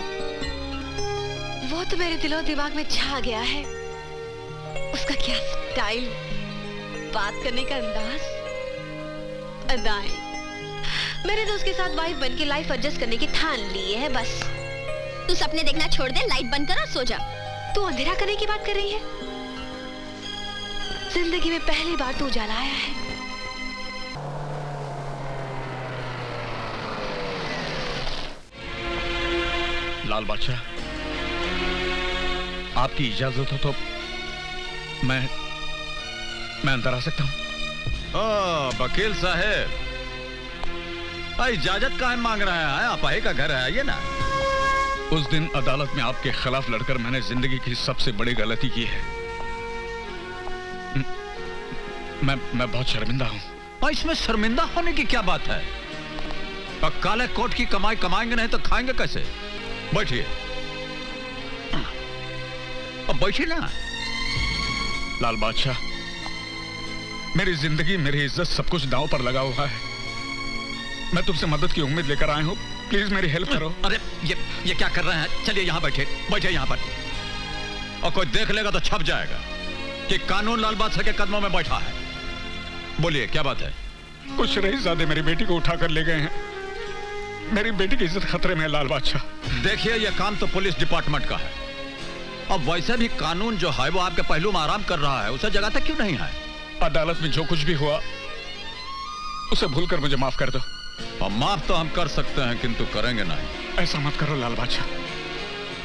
वो तो मेरे दिलो दिमाग में छा गया है। उसका क्या स्टाइल, बात करने का अंदाज, अदाएं। मैंने तो उसके साथ वाइफ बनके लाइफ एडजस्ट करने की ठान ली है बस। तू सपने देखना छोड़ दे, लाइट बंद कर और सो जा। तू अंधेरा करने की बात कर रही है? जिंदगी में पहली बार तू उजाला आया है। लाल बादशाह, आपकी इजाजत हो तो मैं अंदर आ सकता हूं? वकील साहब, इजाजत काहे मांग रहे हैं? आप ही का घर है, आइए ना। उस दिन अदालत में आपके खिलाफ लड़कर मैंने जिंदगी की सबसे बड़ी गलती की है। मैं बहुत शर्मिंदा हूं। इसमें शर्मिंदा होने की क्या बात है? काले कोट की कमाई कमाएंगे नहीं तो खाएंगे कैसे? बैठिए, अब बैठिए ना। लाल बादशाह, मेरी जिंदगी, मेरी इज्जत, सब कुछ दांव पर लगा हुआ है। मैं तुमसे मदद की उम्मीद लेकर आया हूं, प्लीज मेरी हेल्प करो। अरे ये क्या कर रहे हैं? चलिए यहाँ बैठे यहाँ पर। और कोई देख लेगा तो छप जाएगा कि कानून लाल बादशाह के कदमों में बैठा है। बोलिए, क्या बात है? कुछ रईसज़ादे मेरी बेटी को उठाकर ले गए हैं। मेरी बेटी की इज्जत खतरे में है लाल बादशाह। देखिए, यह काम तो पुलिस डिपार्टमेंट का है। अब वैसे भी कानून जो है वो आपके पहलू में आराम कर रहा है, उसे जगाता क्यों नहीं है? अदालत में जो कुछ भी हुआ उसे भूलकर मुझे माफ कर दो। और माफ तो हम कर सकते हैं, किंतु करेंगे नहीं। ऐसा मत करो लाल बादशाह,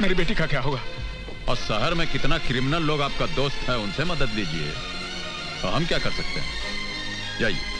मेरी बेटी का क्या होगा? और शहर में कितना क्रिमिनल लोग आपका दोस्त है, उनसे मदद लीजिए। तो हम क्या कर सकते हैं? जाइए।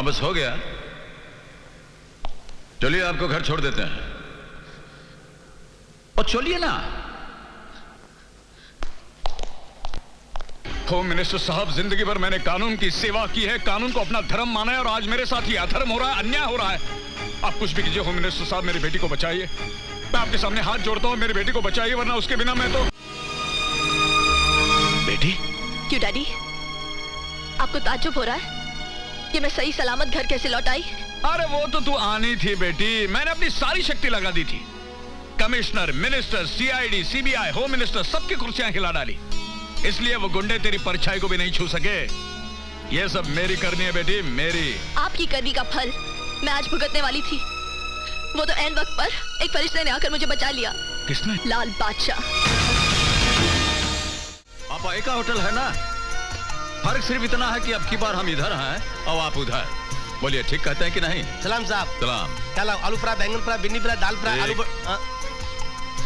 बस हो गया। चलिए, आपको घर छोड़ देते हैं। और चलिए ना। होम मिनिस्टर साहब, जिंदगी भर मैंने कानून की सेवा की है, कानून को अपना धर्म माना है, और आज मेरे साथ ही अधर्म हो रहा है, अन्याय हो रहा है। आप कुछ भी कीजिए होम मिनिस्टर साहब, मेरी बेटी को बचाइए। मैं आपके सामने हाथ जोड़ता हूँ, मेरी बेटी को बचाइए, वरना उसके बिना मैं तो। बेटी? क्यों डैडी, आपको ताज्जुब हो रहा है कि मैं सही सलामत घर कैसे लौट आई? अरे वो तो तू आनी थी बेटी, मैंने अपनी सारी शक्ति लगा दी थी। Commissioner, minister, CID, CBI, home minister, सबकी कुर्सियां हिला डाली। इसलिए वो गुंडे तेरी परछाई को भी नहीं छू सके। ये सब मेरी करनी है बेटी, मेरी। आपकी करनी का फल मैं आज भुगतने वाली थी। वो तो ऐन वक्त पर एक फरिश्ते ने आकर मुझे बचा लिया। किसने? लाल बादशाह। पापा, एक होटल है ना, फर्क सिर्फ इतना है कि अब की बार हम इधर हैं और आप उधर। बोलिए, ठीक कहते हैं कि नहीं? सलाम साहब। सलाम। क्या लाओ? आलू फ्राई, बैंगन फ्राई, भिंडी फ्राई, दाल फ्राई, आलू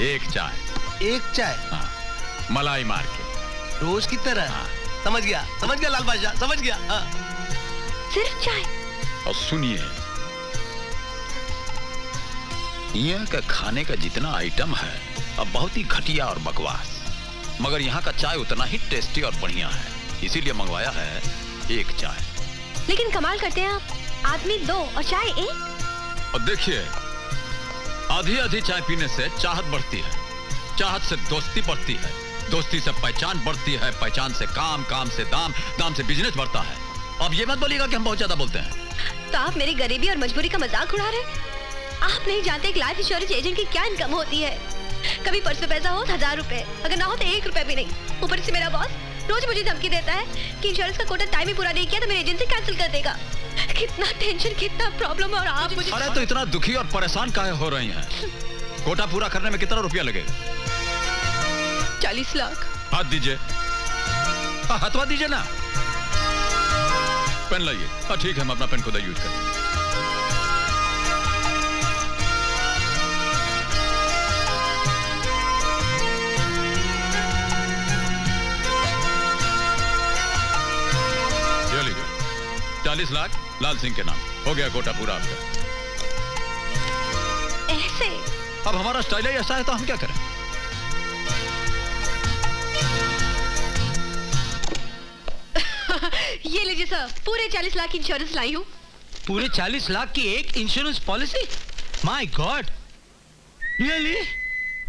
एक चाय। एक चाय? हाँ, मलाई मार के। रोज की तरह? हाँ। समझ गया लाल बादशाह, समझ गया। हाँ। सिर्फ चाय? और सुनिए, यहाँ का खाने का जितना आइटम है अब बहुत ही घटिया और बकवास, मगर यहाँ का चाय उतना ही टेस्टी और बढ़िया है, इसीलिए मंगवाया है एक चाय। लेकिन कमाल करते हैं आप, आदमी 2 और चाय 1। और देखिए, आधी चाय पीने से चाहत बढ़ती है, चाहत से दोस्ती बढ़ती है, दोस्ती से पहचान बढ़ती है, पहचान से काम, काम से दाम, दाम से बिजनेस बढ़ता है। अब ये मत बोलिएगा कि हम बहुत ज्यादा बोलते हैं। तो आप मेरी गरीबी और मजबूरी का मजाक उड़ा रहे? आप नहीं जानते एक लाइफ इंश्योरेंस एजेंट की क्या इनकम होती है। कभी पर्स में पैसा हो 1000 रुपए, अगर ना हो तो 1 रुपए भी नहीं। ऊपर से मेरा बॉस रोज मुझे धमकी देता है कि इंश्योरेंस का कोटा टाइम ही पूरा नहीं किया तो मेरी एजेंसी कैंसिल कर देगा। कितना टेंशन, कितना प्रॉब्लम, और आप मुझे। अरे तो इतना दुखी और परेशान काहे हो रही हैं? कोटा पूरा करने में कितना रुपया लगेगा? 40 लाख। हाथ दीजिए। हथवा दीजिए ना। पेन लाइए। ठीक है, हम अपना पेन खुद यूज करें। ये लीजिए, 40 लाख लाल सिंह के नाम। हो गया कोटा पूरा आपका। ऐसे? अब हमारा स्टाइल ही ऐसा है तो हम क्या करें? ये लीजिए सर, पूरे 40 लाख की इंश्योरेंस लाई हूँ। पूरे 40 लाख की एक insurance policy? My God, really?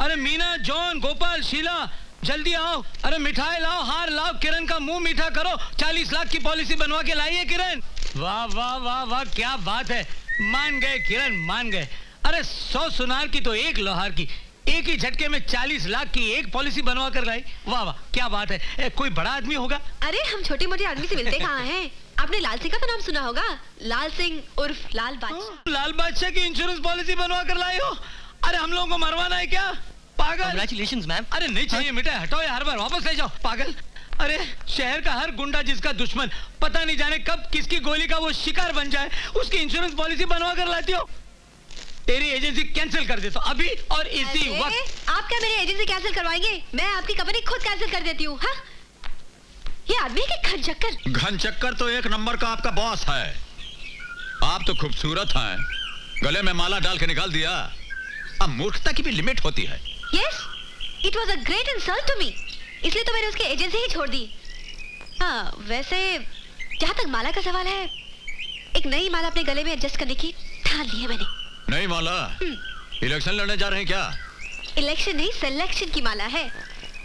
अरे मीना, जॉन, गोपाल, शीला, जल्दी आओ। अरे मिठाई लाओ, हार लाओ, किरण का मुंह मीठा करो। 40 लाख की पॉलिसी बनवा के लाइए किरण। वाह वाह वाह वाह, क्या बात है। मान गए किरण, मान गए। अरे 100 सुनार की तो एक लोहार की, एक ही झटके में 40 लाख की एक पॉलिसी बनवा कर लाई। वाह वाह, क्या बात है। कोई बड़ा आदमी होगा? अरे हम छोटे मोटे आदमी से मिलते कहाँ हैं? आपने लाल सिंह का तो नाम सुना होगा, लाल सिंह उर्फ लाल बादशाह। लाल बादशाह की इंश्योरेंस पॉलिसी बनवा कर लाई हो? अरे हम लोगों को मरवाना है क्या? पागल। Congratulations ma'am. अरे नहीं चाहिए मिठाई, हटाओ ये हर बार, वापस ले जाओ। पागल। अरे शहर का हर गुंडा जिसका दुश्मन, पता नहीं जाने कब किसकी गोली का वो शिकार बन जाए, उसकी इंश्योरेंस पॉलिसी बनवा कर लाती हो। तेरी एजेंसी कैंसिल कर देता हूं अभी और इसी वक्त। आप क्या मेरी एजेंसी कैंसिल करवाएंगे? मैं आपकी कंपनी खुद कैंसिल कर देती हूँ। हाँ? ये आदमी है कि घनचक्कर? घनचक्कर तो एक नंबर का आपका बॉस है। आप तो खूबसूरत हैं, गले में माला डाल के निकाल दिया। अब मूर्खता की भी लिमिट होती है। Yes, it was a great insult to me. इसलिए तो मैंने उसकी एजेंसी ही छोड़ दी। हाँ, वैसे जहाँ तक माला का सवाल है, एक नई माला अपने गले में एडजस्ट करने की ठान ली है मैंने। नई माला? इलेक्शन लड़ने जा रहे हैं क्या? इलेक्शन नहीं, सिलेक्शन की माला है।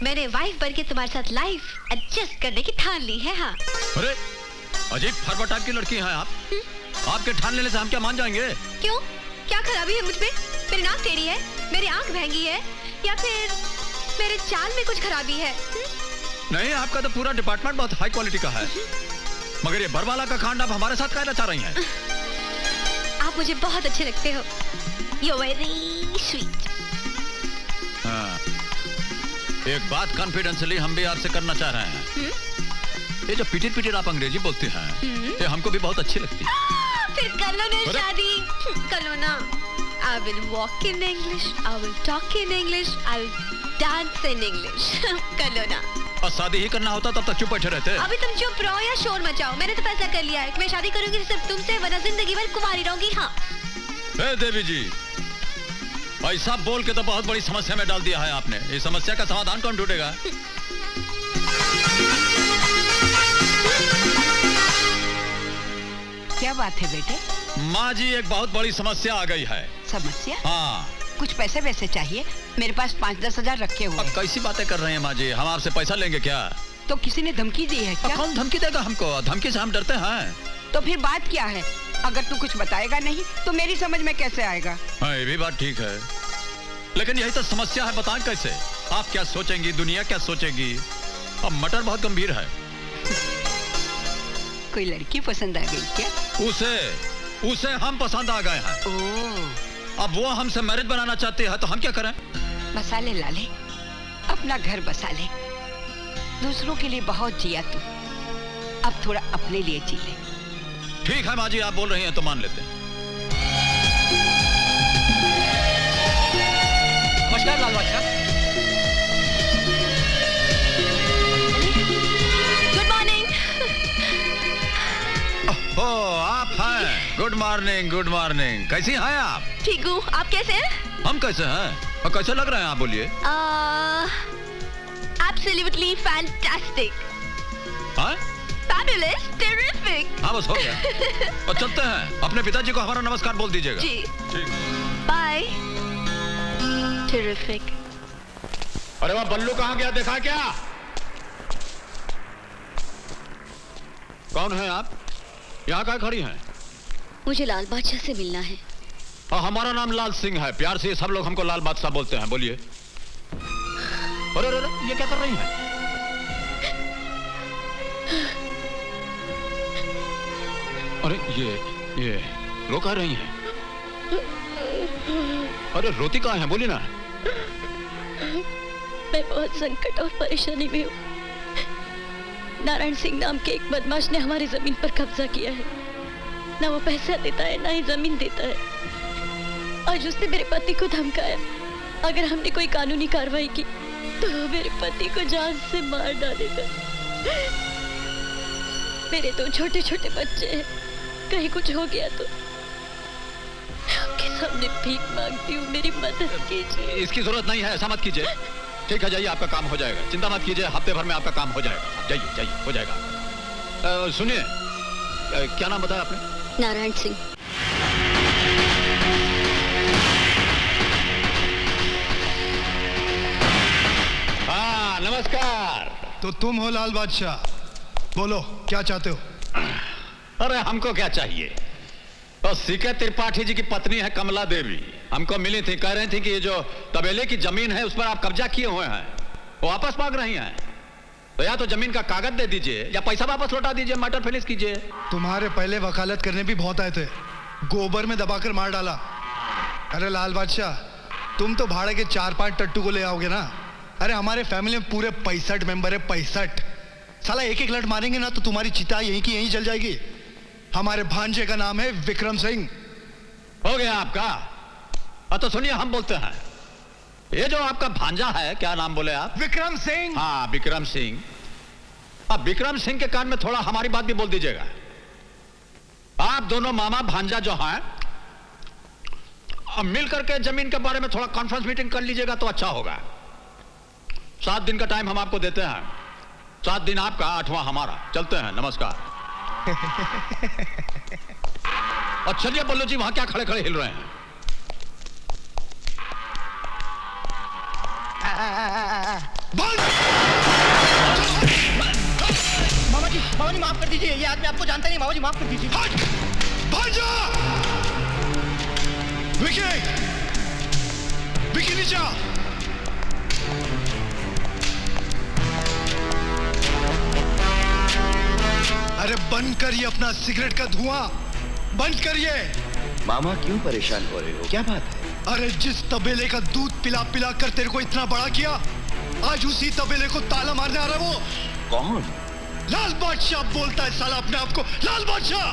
मैंने वाइफ बन के तुम्हारे साथ लाइफ एडजस्ट करने की ठान ली है। हाँ। अरे अजीब फरवा टाइप की लड़की हैं आप। आपके ठान लेने से हम क्या मान जाएंगे? क्यों? क्या खराबी है मुझ में? मेरी नाक टेढ़ी है, मेरी आंख महंगी है, या फिर मेरे चाल में कुछ खराबी है? नहीं, आपका तो पूरा डिपार्टमेंट बहुत हाई क्वालिटी का है, मगर ये बरवाला का कांड आप हमारे साथ कहना चाह रही हैं। आप मुझे बहुत अच्छे लगते हो। You're very sweet. हाँ, एक बात कॉन्फिडेंशियली हम भी आपसे करना चाह रहे हैं। ये जो पिटिर पिटिर आप अंग्रेजी बोलते हैं, ये हमको भी बहुत अच्छी लगती है। फिर कर लो ना शादी, कर लो ना। I will walk in English, I will talk in English, I will dance in English. कर लो ना। और शादी ही करना होता तब तक चुप बैठे रहते। अभी तुम चुप रहो या शोर मचाओ, मैंने तो फैसला कर लिया है कि मैं शादी करूंगी सिर्फ तुमसे, वरना जिंदगी भर कुंवारी रहूंगी। हाँ। देवी जी, ऐसा बोल के तो बहुत बड़ी समस्या में डाल दिया है आपने। इस समस्या का समाधान कौन ढूंढेगा? क्या बात है बेटे? माँ जी, एक बहुत बड़ी समस्या आ गई है। समस्या? हाँ। कुछ पैसे वैसे चाहिए? मेरे पास 5-10 हजार रखे हुए। अब कैसी बातें कर रहे हैं माँ जी? हम आपसे पैसा लेंगे क्या? तो किसी ने धमकी दी है क्या? कौन धमकी देगा हमको? धमकी से हम डरते हैं। तो फिर बात क्या है? अगर तू कुछ बताएगा नहीं तो मेरी समझ में कैसे आएगा? हाँ, ये भी बात ठीक है, लेकिन यही तो समस्या है। बताएं कैसे? आप क्या सोचेंगी, दुनिया क्या सोचेगी? अब मटर बहुत गंभीर है। कोई लड़की पसंद आ गई क्या? उसे हम पसंद आ गए हैं। ओह। अब वो हमसे मैरिज बनाना चाहते हैं तो हम क्या करें? बसा ले लाले, अपना घर बसा ले। दूसरों के लिए बहुत जिया तू, अब थोड़ा अपने लिए जी ले। ठीक है माँ जी, आप बोल रही हैं तो मान लेते हैं। नमस्कार लाल बादशाह। Good morning. ओ आप हैं। Good morning, good morning. कैसी हैं आप? ठीक हूँ, आप कैसे हैं? हम कैसे हैं? और कैसे लग रहे हैं आप, बोलिए। Absolutely fantastic. हाँ? Fabulous, terrific. हाँ बस हो गया। और चलते हैं, अपने पिताजी को हमारा नमस्कार बोल दीजिएगा। जी। ठीक। Bye. Terrific. अरे वह बल्लू कहाँ गया, देखा क्या? कौन है आप? यहाँ क्या खड़ी हैं? मुझे लाल बादशाह से मिलना है। हाँ, हमारा नाम लाल सिंह है। प्यार से सब लोग हमको लाल बादशाह बोलते हैं। बोलिए। अरे अरे ये क्या कर रही हैं? अरे ये रो कह रही हैं? अरे रोती कहाँ है, बोली ना। मैं बहुत संकट और परेशानी में हूँ। नारायण सिंह नाम के एक बदमाश ने हमारी जमीन पर कब्जा किया है। ना वो पैसा देता है, ना ही जमीन देता है। आज उसने मेरे पति को धमकाया, अगर हमने कोई कानूनी कार्रवाई की तो वो मेरे पति को जान से मार डालेगा। मेरे दो छोटे छोटे बच्चे हैं, कहीं कुछ हो गया तो आपके सामने भीख मांगती हूँ, मेरी मदद कीजिए। इसकी जरूरत नहीं है, ऐसा मत कीजिए। ठीक है, जाइए, आपका काम हो जाएगा। चिंता मत कीजिए, हफ्ते भर में आपका काम हो जाएगा। जाइए जाइए, हो जाएगा। सुनिए, क्या नाम बताया आपने? नारायण सिंह। हाँ नमस्कार। तो तुम हो लाल बादशाह, बोलो क्या चाहते हो? अरे हमको क्या चाहिए? तो सीके त्रिपाठी जी की पत्नी है कमला देवी, हमको मिली थी, कह रही थी कि ये जो तबेले की जमीन है उस पर आप कब्जा किए हुए हैं, वो वापस मांग रही हैं। तो या तो जमीन का कागज दे दीजिए या पैसा वापस लौटा दीजिए, मैटर फिनिश कीजिए। तुम्हारे पहले वकालत करने भी बहुत आए थे, गोबर में दबाकर मार डाला। अरे लाल बादशाह, तुम तो भाड़े के 4-5 टट्टू को ले आओगे ना। अरे हमारे फैमिली में पूरे 65 मेंबर है, 65। साला एक लट मारेंगे ना तो तुम्हारी चिता यहीं की यहीं जल जाएगी। हमारे भांजे का नाम है विक्रम सिंह। हो गया आपका? तो सुनिए, हम बोलते हैं, ये जो आपका भांजा है, क्या नाम बोले आप? विक्रम सिंह। हाँ, विक्रम सिंह। अब विक्रम सिंह के कान में थोड़ा हमारी बात भी बोल दीजिएगा। आप दोनों मामा भांजा जो हैं, अब मिल करके जमीन के बारे में थोड़ा कॉन्फ्रेंस मीटिंग कर लीजिएगा तो अच्छा होगा। 7 दिन का टाइम हम आपको देते हैं। 7 दिन आपका, 8वां हमारा। चलते हैं, नमस्कार। और चलिए बल्लू जी, वहां क्या खड़े खड़े हिल रहे हैं? मामा जी माफ कर दीजिए, ये आदमी आपको जानता नहीं। मामा जी माफ कर दीजिए। विकी नीचे आ। अरे बंद करिए अपना सिगरेट का धुआं, बंद करिए। मामा क्यों परेशान हो रहे हो, क्या बात है? अरे जिस तबेले का दूध पिला पिला कर तेरे को इतना बड़ा किया, आज उसी तबेले को ताला मारने आ रहा है। वो कौन? लाल बादशाह बोलता है साला अपने आप को, लाल बादशाह।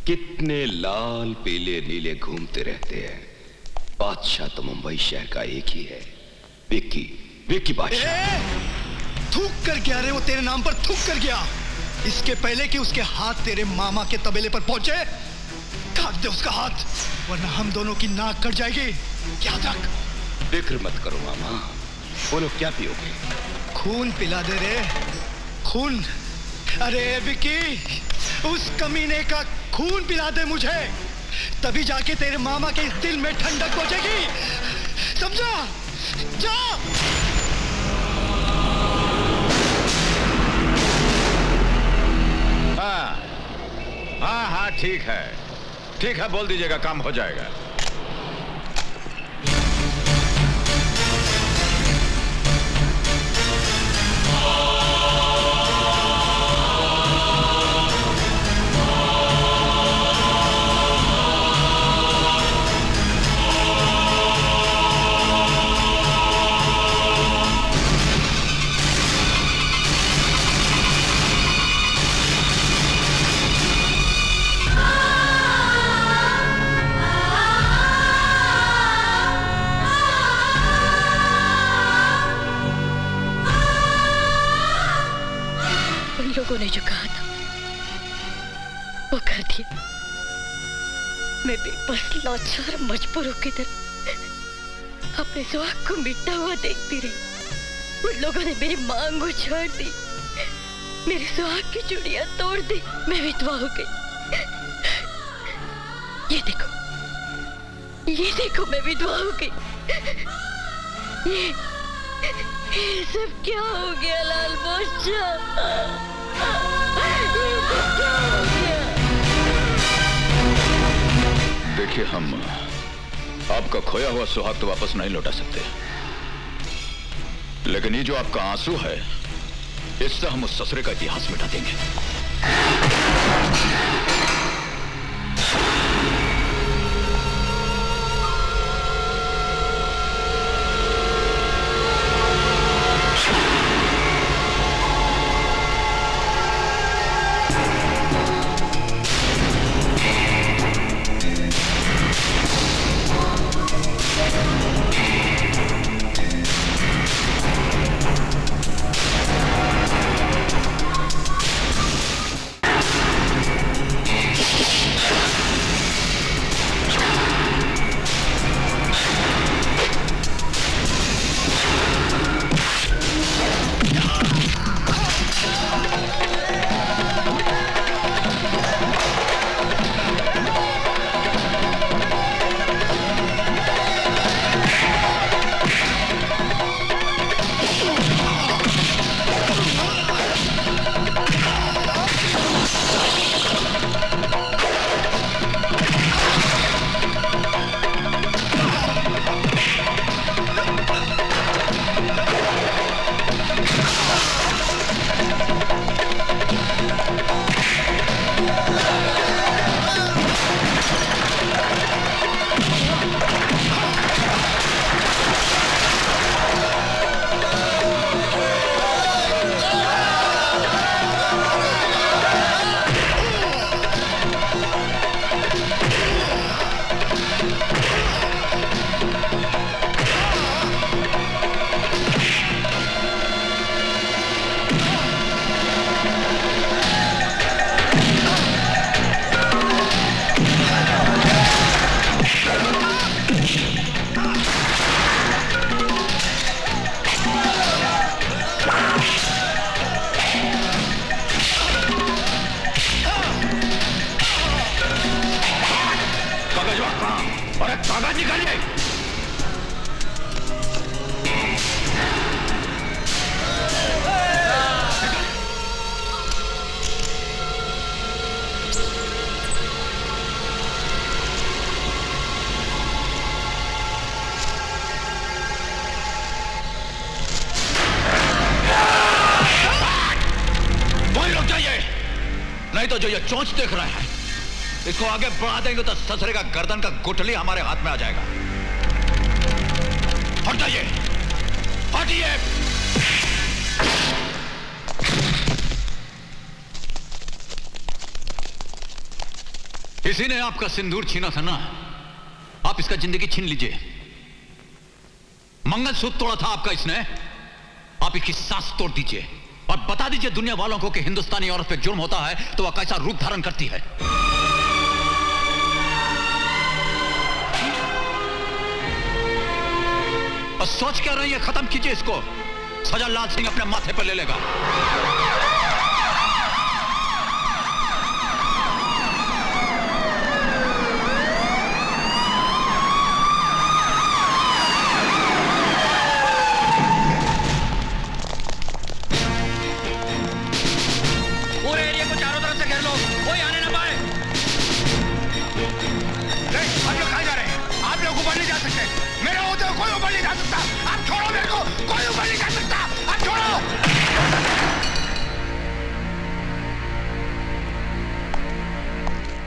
कितने लाल पीले नीले घूमते रहते हैं, बादशाह तो मुंबई शहर का एक ही है, विक्की। विक्की बादशाह। थूक कर गया रे, वो तेरे नाम पर थूक कर गया। इसके पहले कि उसके हाथ तेरे मामा के तबेले पर पहुंचे, काट दे उसका हाथ, वरना हम दोनों की नाक कट जाएगी। याद रख। फिक्र मत करो मामा। बोलो क्या पियोगे? खून पिला दे रे, खून। अरे विकी, उस कमीने का खून पिला दे मुझे, तभी जाके तेरे मामा के इस दिल में ठंडक पहुंचेगी, समझा? जा। हाँ, ठीक है, बोल दीजिएगा, काम हो जाएगा। लोगों ने जो कहा था वो कर दिया। मैं बेबस लाचार मजबूर होकर अपने सुहाग को मिटता हुआ देखती रही। उन लोगों ने मेरी मांग उछाड़ दी, मेरी सुहाग की चूड़ियां तोड़ दी, मैं विधवा हो गई। ये देखो मैं विधवा हो गई। ये सब क्या हो गया लाल बादशाह? ये सब क्या हो गया? देखिए, हम आपका खोया हुआ सुहाग तो वापस नहीं लौटा सकते, लेकिन ये जो आपका आंसू है, इससे हम उस ससुरे का इतिहास मिटा देंगे। नहीं तो जो ये चोंच देख रहे हैं, इसको आगे बढ़ा देंगे तो ससुरे का गर्दन का गुठली हमारे हाथ में आ जाएगा। हट जाइए, हटिए। इसी ने आपका सिंदूर छीना था ना, आप इसका जिंदगी छीन लीजिए। मंगलसूत्र तोड़ा था आपका इसने, आप इसकी सांस तोड़ दीजिए और बता दीजिए दुनिया वालों को कि हिंदुस्तानी औरत पे जुर्म होता है तो वह कैसा रूप धारण करती है। और सोच क्या रही है, खत्म कीजिए इसको। सजा लाल सिंह अपने माथे पर ले लेगा।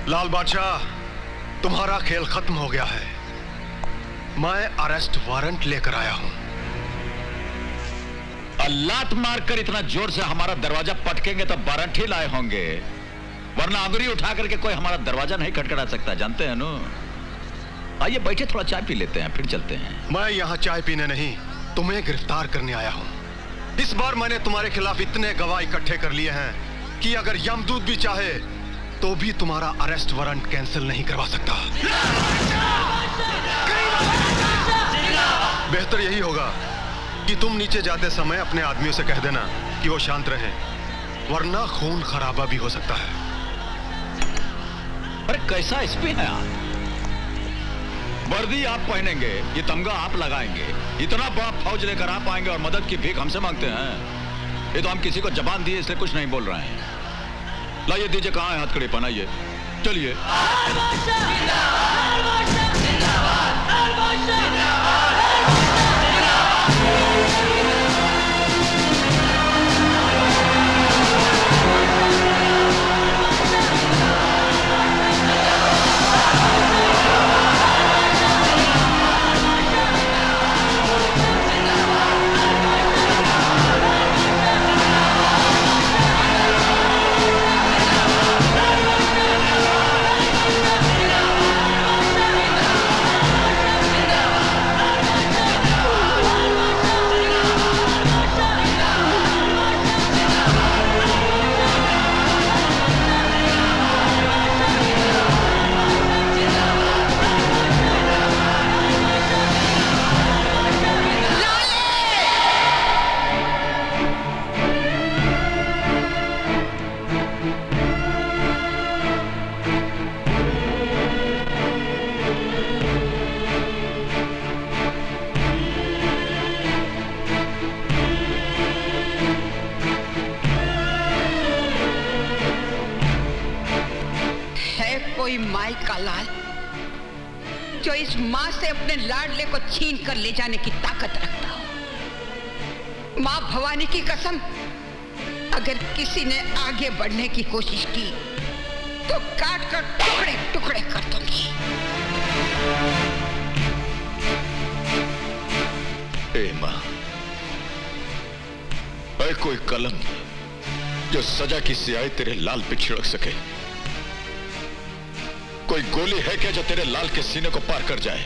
लाल बादशाह, तुम्हारा खेल खत्म हो गया है। मैं अरेस्ट वारंट लेकर आया हूं। लात मारकर इतना जोर से हमारा दरवाजा पटकेंगे तो वारंट ही लाए होंगे, वरना अंगुली उठा करके कोई हमारा दरवाजा नहीं खटखटा सकता, जानते हैं नो। आइए बैठे, थोड़ा चाय पी लेते हैं, फिर चलते हैं। मैं यहाँ चाय पीने नहीं, तुम्हें गिरफ्तार करने आया हूँ। इस बार मैंने तुम्हारे खिलाफ इतने गवाह इकट्ठे कर लिए हैं कि अगर यमदूत भी चाहे तो भी तुम्हारा अरेस्ट वारंट कैंसिल नहीं करवा सकता। बेहतर यही होगा कि तुम नीचे जाते समय अपने आदमियों से कह देना कि वो शांत रहें, वरना खून खराबा भी हो सकता है। अरे कैसा एसपी है आप? वर्दी आप पहनेंगे, ये तमगा आप लगाएंगे, इतना बड़ा फौज लेकर आप आएंगे और मदद की भीख हमसे मांगते हैं। ये तो हम किसी को जबान दिए इसलिए कुछ नहीं बोल रहे हैं। लाइए दीजिए, कहाँ है हथकड़ी पहनाइए, चलिए। कोई माई का लाल जो इस माँ से अपने लाडले को छीन कर ले जाने की ताकत रखता हो। माँ भवानी की कसम, अगर किसी ने आगे बढ़ने की कोशिश की तो काट कर टुकड़े टुकड़े कर दूंगी। ए माँ, ऐ कोई कलम जो सजा की स्याही तेरे लाल पे छिड़क सके? कोई गोली है क्या जो तेरे लाल के सीने को पार कर जाए?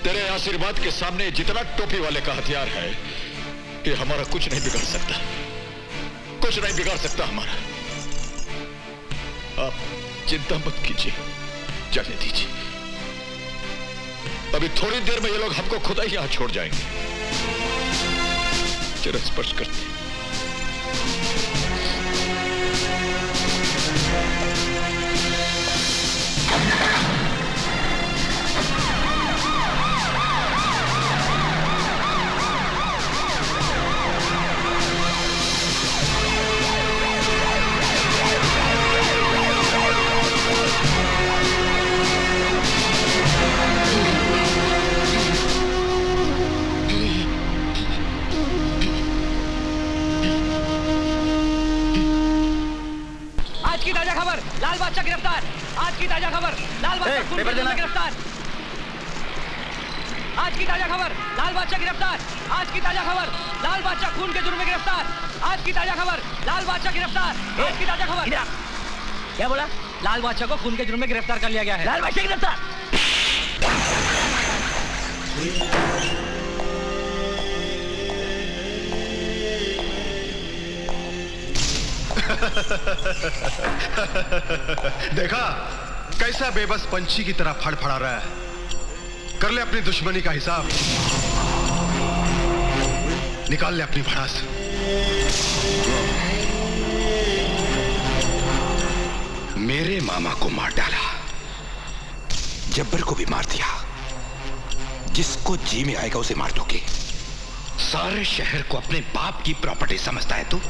तेरे आशीर्वाद के सामने जितना टोपी वाले का हथियार है, ये हमारा कुछ नहीं बिगाड़ सकता, कुछ नहीं बिगाड़ सकता हमारा। आप चिंता मत कीजिए, जाने दीजिए। अभी थोड़ी देर में ये लोग हमको खुदा ही यहां छोड़ जाएंगे। जरा स्पर्श करते हैं। लाल बादशाह गिरफ्तार। आज की ताजा खबर, लाल बादशाह खून के जुर्म में गिरफ्तार। आज की ताजा खबर, लाल बादशाह गिरफ्तार। आज की ताजा खबर, लाल बादशाह खून के जुर्म में गिरफ्तार। आज की ताजा खबर, लाल बादशाह गिरफ्तार। आज की ताजा खबर। क्या बोला? लाल बादशाह को खून के जुर्म में गिरफ्तार कर लिया गया है। लाल बादशाह गिरफ्तार। देखा कैसा बेबस पंछी की तरह फड़फड़ा रहा है। कर ले अपनी दुश्मनी का हिसाब, निकाल ले अपनी भड़ास। मेरे मामा को मार डाला, जब्बर को भी मार दिया। जिसको जी में आएगा उसे मार दोगे। सारे शहर को अपने बाप की प्रॉपर्टी समझता है तू?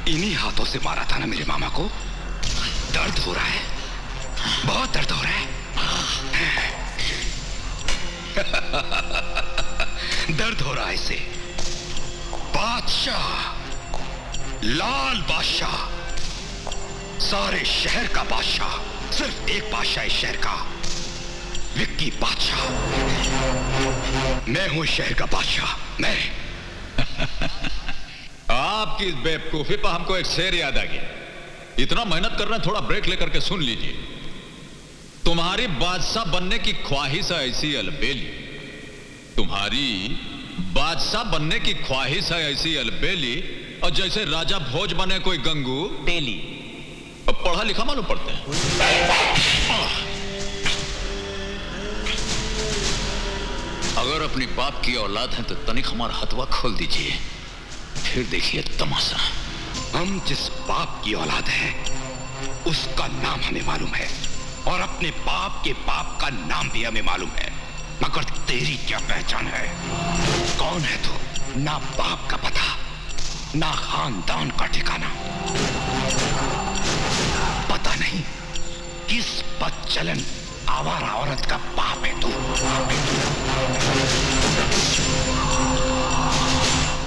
इन्हीं हाथों से मारा था ना मेरे मामा को। दर्द हो रहा है, बहुत दर्द हो रहा है। दर्द हो रहा है इसे। बादशाह, लाल बादशाह, सारे शहर का बादशाह, सिर्फ एक बादशाह इस शहर का, विक्की बादशाह। मैं हूं शहर का बादशाह, मैं। आपकी इस बेवकूफी पर हमको एक शेर याद आ गया। इतना मेहनत कर रहे हैं, थोड़ा ब्रेक लेकर के सुन लीजिए। तुम्हारी बादशाह बनने की ख्वाहिश है ऐसी अलबेली, तुम्हारी बादशाह बनने की ख्वाहिश है ऐसी अलबेली, और जैसे राजा भोज बने कोई गंगू डेली। अब पढ़ा लिखा मालूम पड़ते हैं। अगर अपनी बाप की औलाद है तो तनिक हमारा हथवा खोल दीजिए, फिर देखिए तमाशा। हम जिस बाप की औलाद हैं उसका नाम हमें मालूम है, और अपने बाप के बाप का नाम भी हमें मालूम है, मगर तेरी क्या पहचान है? कौन है तू? ना बाप का पता, ना खानदान का ठिकाना। पता नहीं किस बदचलन आवारा औरत का बाप है तू।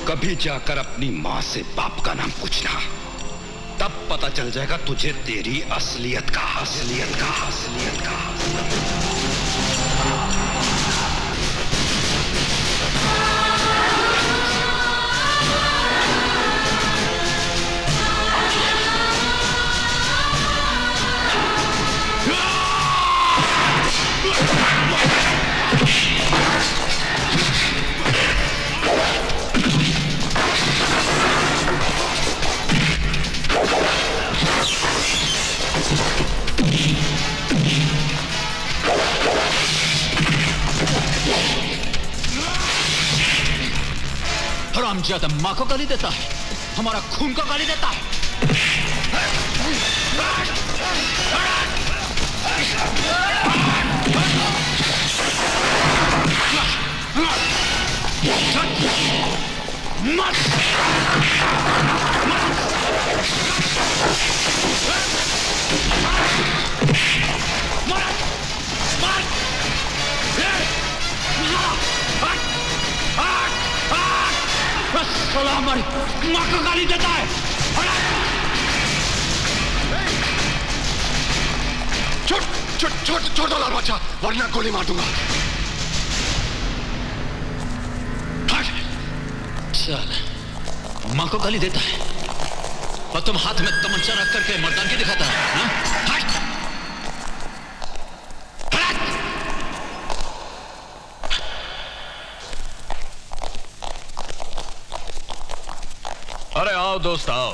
कभी जाकर अपनी मां से बाप का नाम पूछना, तब पता चल जाएगा तुझे तेरी असलियत का। हरामजादा मां को गाली देता है, हमारा खून को गाली देता है। हमारी मां को गाली देता है। छोड़ दो लाल बादशाह, वरना गोली मार दूंगा। चल, मां को गाली देता है और तुम हाथ में तमंचा रख करके मर्दानगी दिखाता है। अरे आओ दोस्त आओ,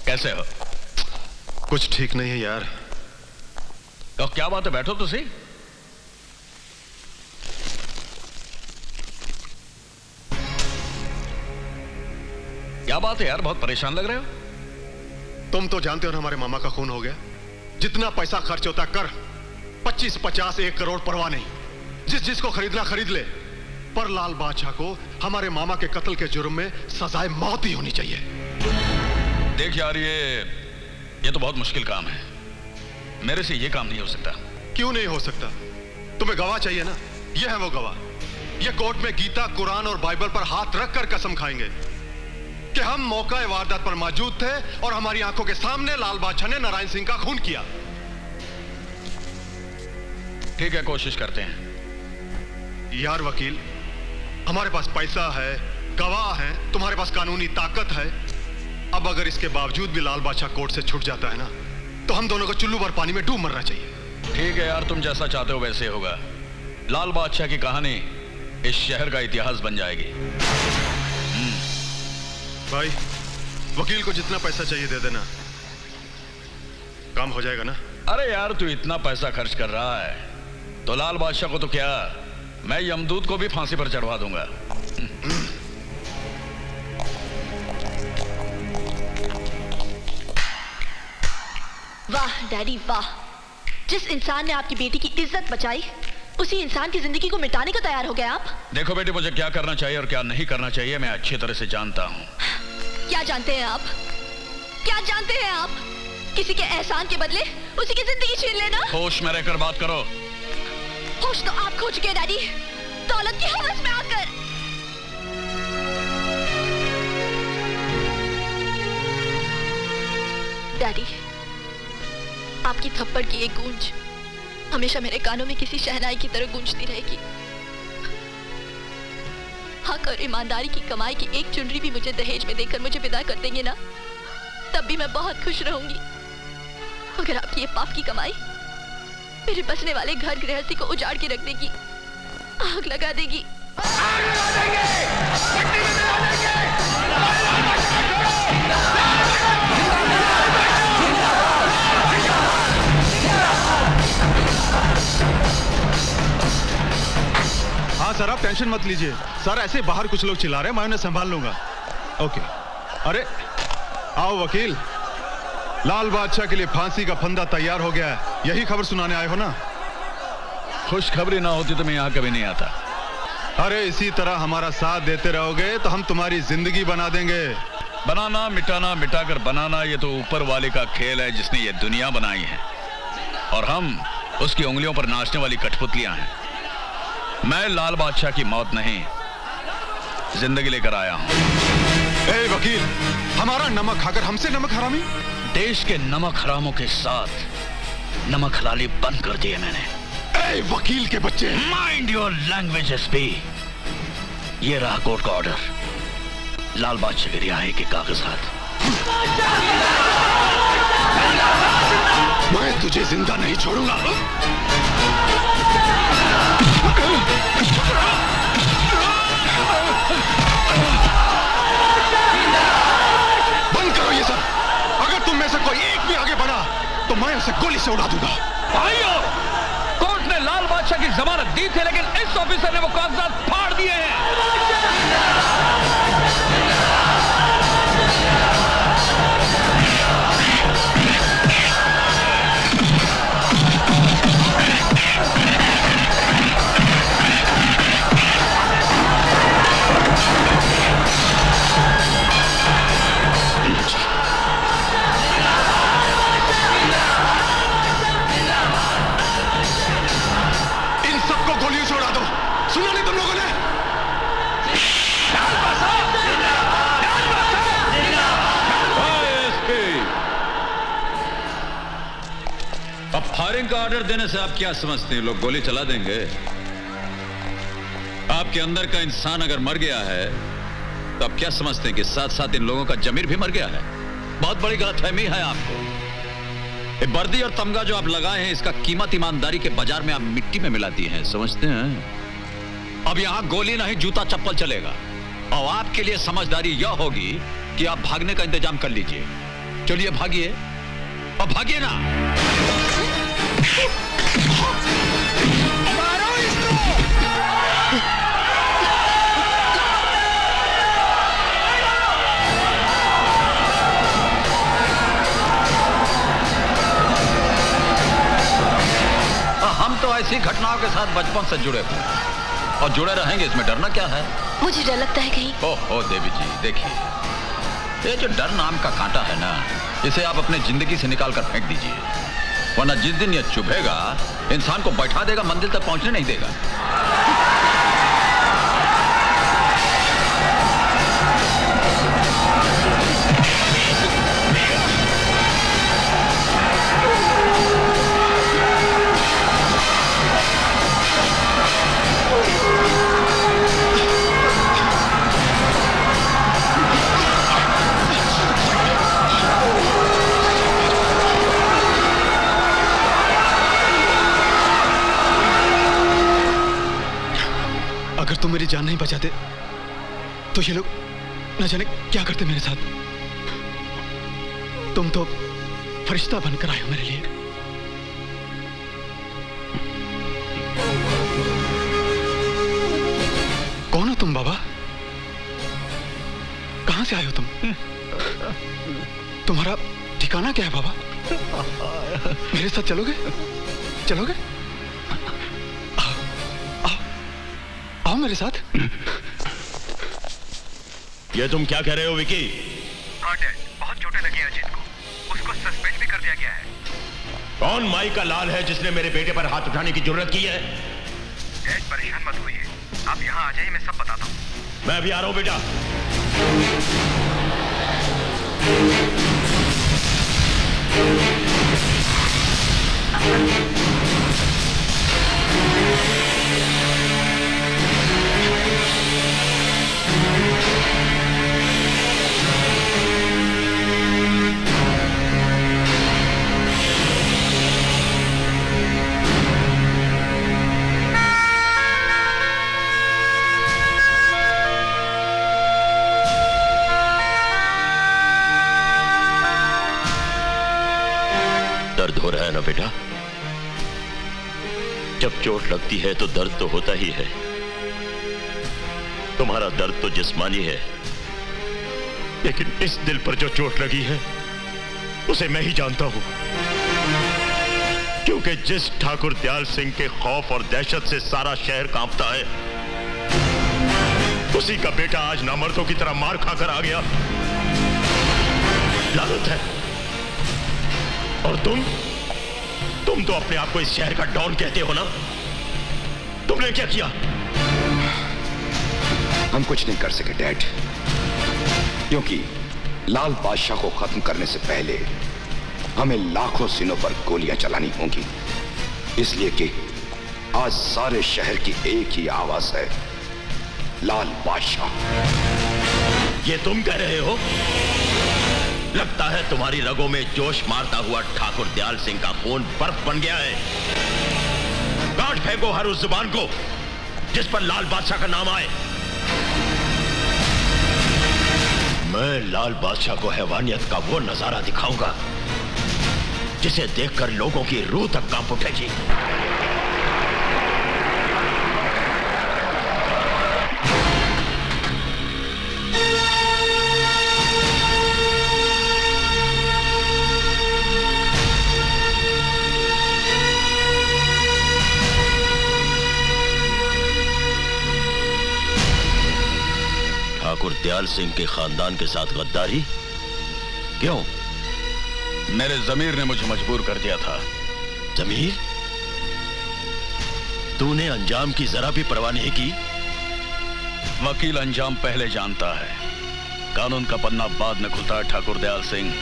कैसे हो? कुछ ठीक नहीं है यार। तो क्या बात है, बैठो तो सही। क्या बात है यार, बहुत परेशान लग रहे हो। तुम तो जानते हो ना हमारे मामा का खून हो गया। जितना पैसा खर्च होता कर, 25, 50, 1 करोड़ परवाह नहीं। जिसको खरीदना खरीद ले, पर लाल बादशाह को हमारे मामा के कत्ल के जुर्म में सजाए मौत ही होनी चाहिए। देख यार, ये तो बहुत मुश्किल काम है, मेरे से ये काम नहीं हो सकता। क्यों नहीं हो सकता? तुम्हें गवाह चाहिए ना, ये है वो गवाह। ये कोर्ट में गीता, कुरान और बाइबल पर हाथ रखकर कसम खाएंगे कि हम मौका वारदात पर मौजूद थे और हमारी आंखों के सामने लाल बादशाह ने नारायण सिंह का खून किया। ठीक है, कोशिश करते हैं। यार वकील, हमारे पास पैसा है, गवाह है, तुम्हारे पास कानूनी ताकत है। अब अगर इसके बावजूद भी लाल बादशाह कोर्ट से छूट जाता है ना, तो हम दोनों को चुल्लू भर पानी में डूब मरना चाहिए। ठीक है यार, तुम जैसा चाहते हो वैसे होगा। लाल बादशाह की कहानी इस शहर का इतिहास बन जाएगी। भाई, वकील को जितना पैसा चाहिए दे देना, काम हो जाएगा ना? अरे यार, तू इतना पैसा खर्च कर रहा है तो लाल बादशाह को तो क्या, मैं यमदूत को भी फांसी पर चढ़वा दूंगा। वाह डैडी वाह, जिस इंसान ने आपकी बेटी की इज्जत बचाई, उसी इंसान की जिंदगी को मिटाने को तैयार हो गए आप। देखो बेटी, मुझे क्या करना चाहिए और क्या नहीं करना चाहिए मैं अच्छी तरह से जानता हूँ। क्या जानते हैं आप? क्या जानते हैं आप? किसी के एहसान के बदले उसी की जिंदगी छीन लेना। होश में रहकर बात करो। होश तो आप खो चुके हैं डैडी, दौलत की हवस में आकर। डैडी, आपकी थप्पड़ की एक गूंज हमेशा मेरे कानों में किसी शहनाई की तरह गूंजती रहेगी। हक और ईमानदारी की कमाई की एक चुनरी भी मुझे दहेज में देकर मुझे विदा कर देंगे ना, तब भी मैं बहुत खुश रहूंगी। अगर आपकी ये पाप की कमाई मेरे बसने वाले घर गृहस्थी को उजाड़ के रख देगी, आग लगा देगी। हाँ सर, आप टेंशन मत लीजिए सर, ऐसे बाहर कुछ लोग चिल्ला रहे हैं, मैं उन्हें संभाल लूंगा। ओके। अरे आओ वकील, लाल बादशाह के लिए फांसी का फंदा तैयार हो गया है, यही खबर सुनाने आए हो ना? खुशखबरी ना होती तो मैं यहाँ कभी नहीं आता। अरे इसी तरह हमारा साथ देते रहोगे तो हम तुम्हारी जिंदगी बना देंगे। बनाना मिटाना, मिटाकर बनाना, ये तो ऊपर वाले का खेल है जिसने ये दुनिया बनाई है, और हम उसकी उंगलियों पर नाचने वाली कठपुतलियां हैं। मैं लाल बादशाह की मौत नहीं, जिंदगी लेकर आया हूं। ए वकील, हमारा नमक खाकर हमसे नमक हरामी? देश के नमक हरामों के साथ नमक हलाली बंद कर दिए मैंने। ए वकील के बच्चे, माइंड योर लैंग्वेज एसपी। ये रहा कोर्ट का ऑर्डर, लाल बादशाह की रिहाई के कागजात। मैं तुझे जिंदा नहीं छोड़ूंगा। बंद करो ये सब। अगर तुम में से कोई एक भी आगे बढ़ा तो मैं उसे गोली से उड़ा दूंगा। भाइयों, कोर्ट ने लाल बादशाह की जमानत दी थी, लेकिन इस ऑफिसर ने वो कागजात फाड़ दिए हैं। सुना नहीं तुम लोगों ने? अब फायरिंग का ऑर्डर देने से आप क्या समझते हैं? लोग गोली चला देंगे? आपके अंदर का इंसान अगर मर गया है तो आप क्या समझते हैं कि साथ साथ इन लोगों का जमीर भी मर गया है? बहुत बड़ी गलतफहमी है आपको। ये वर्दी और तमगा जो आप लगाए हैं, इसका कीमत ईमानदारी के बाजार में आप मिट्टी में मिला दिए हैं, समझते हैं? अब यहां गोली नहीं, जूता चप्पल चलेगा। और आपके लिए समझदारी यह होगी कि आप भागने का इंतजाम कर लीजिए। चलिए भागिए, और भागिए ना। हम तो ऐसी घटनाओं के साथ बचपन से जुड़े हुए और जुड़े रहेंगे, इसमें डरना क्या है? मुझे डर लगता है कहीं। ओहो देवी जी, देखिए, ये जो डर नाम का कांटा है ना, इसे आप अपने जिंदगी से निकाल कर फेंक दीजिए, वरना जिस दिन ये चुभेगा इंसान को बैठा देगा, मंजिल तक पहुंचने नहीं देगा। अगर तुम मेरी जान नहीं बचाते तो ये लोग न जाने क्या करते मेरे साथ। तुम तो फरिश्ता बनकर आए हो मेरे लिए। कौन हो तुम बाबा? कहां से आए हो तुम? तुम्हारा ठिकाना क्या है बाबा? मेरे साथ चलोगे? चलोगे? आओ मेरे साथ। ये तुम क्या कह रहे हो विकी? हाँ डैड, बहुत चोटें लगी हैं अजीत को, उसको सस्पेंड भी कर दिया गया है। कौन माई का लाल है जिसने मेरे बेटे पर हाथ उठाने की जरूरत की है? डैड परेशान मत होइए, आप यहाँ आ जाइए, मैं सब बताता हूँ। मैं अभी आ रहा हूँ बेटा। बेटा, जब चोट लगती है तो दर्द तो होता ही है। तुम्हारा दर्द तो जिस्मानी है, लेकिन इस दिल पर जो चोट लगी है उसे मैं ही जानता हूं। क्योंकि जिस ठाकुर दयाल सिंह के खौफ और दहशत से सारा शहर कांपता है, उसी का बेटा आज नामर्दों की तरह मार खाकर आ गया। लानत है। और तुम तो अपने आप को इस शहर का डॉन कहते हो ना? तुमने क्या किया? हम कुछ नहीं कर सके डैड, क्योंकि लाल बादशाह को खत्म करने से पहले हमें लाखों सिनों पर गोलियां चलानी होंगी। इसलिए कि आज सारे शहर की एक ही आवाज है, लाल बादशाह। ये तुम कह रहे हो? लगता है तुम्हारी रगों में जोश मारता हुआ ठाकुर दयाल सिंह का खून बर्फ बन गया है। काट फेंको हर उस जुबान को जिस पर लाल बादशाह का नाम आए। मैं लाल बादशाह को हैवानियत का वो नजारा दिखाऊंगा जिसे देखकर लोगों की रूह तक कांप उठेगी। ठाकुर दयाल सिंह के खानदान के साथ गद्दारी क्यों? मेरे जमीर ने मुझे मजबूर कर दिया था। जमीर? तूने अंजाम की जरा भी परवाह नहीं की? वकील अंजाम पहले जानता है, कानून का पन्ना बाद में खुलता है। ठाकुर दयाल सिंह,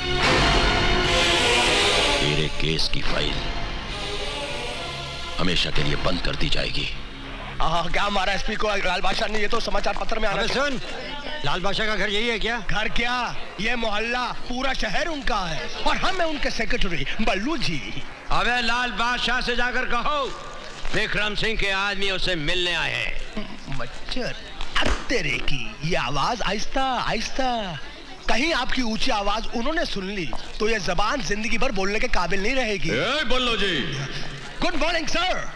तेरे केस की फाइल हमेशा के लिए बंद कर दी जाएगी। क्या हमारा एसपी को लाल बादशाह ने? ये तो समाचार पत्र में आना। सुन, लाल बादशाह का घर यही है क्या? घर क्या, ये मोहल्ला पूरा शहर उनका है और हम हैं उनके सेक्रेटरी बल्लू जी। अबे लाल बादशाह से जाकर कहो विक्रम सिंह के आदमी उसे मिलने आए हैं। मच्छर तेरे की ये आवाज आहिस्ता आहिस्ता, कहीं आपकी ऊंची आवाज उन्होंने सुन ली तो ये जबान जिंदगी भर बोलने के काबिल नहीं रहेगी। Ballu ji. Good morning sir.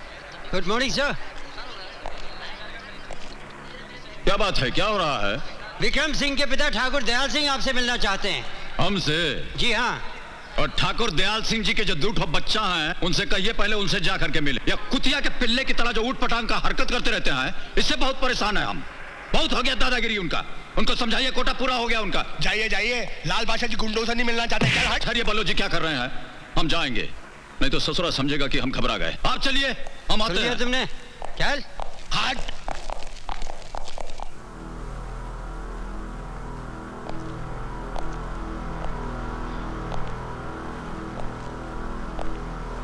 Good morning sir. क्या बात है, क्या हो रहा है? विक्रम सिंह के पिता ठाकुर दयाल सिंह आपसे मिलना चाहते हैं। हमसे? जी हाँ। और ठाकुर दयाल सिंह जी के जो दूठो बच्चा हैं, उनसे कहिए पहले उनसे जा करके मिले। या कुतिया के पिल्ले की तरह जो ऊट पटांग का हरकत करते रहते हैं, इससे बहुत परेशान है हम। बहुत हो गया दादागिरी उनका। उनको समझाइए, कोटा पूरा हो गया उनका। जाइए जाइए, लाल बादशाह जी गुंडों से नहीं मिलना चाहते। ठहरिए बल्लू जी, क्या कर रहे हैं? हम जाएंगे, नहीं तो ससुरा समझेगा कि हम घबरा गए। आप चलिए, हम आते हैं। तुमने चल। हट।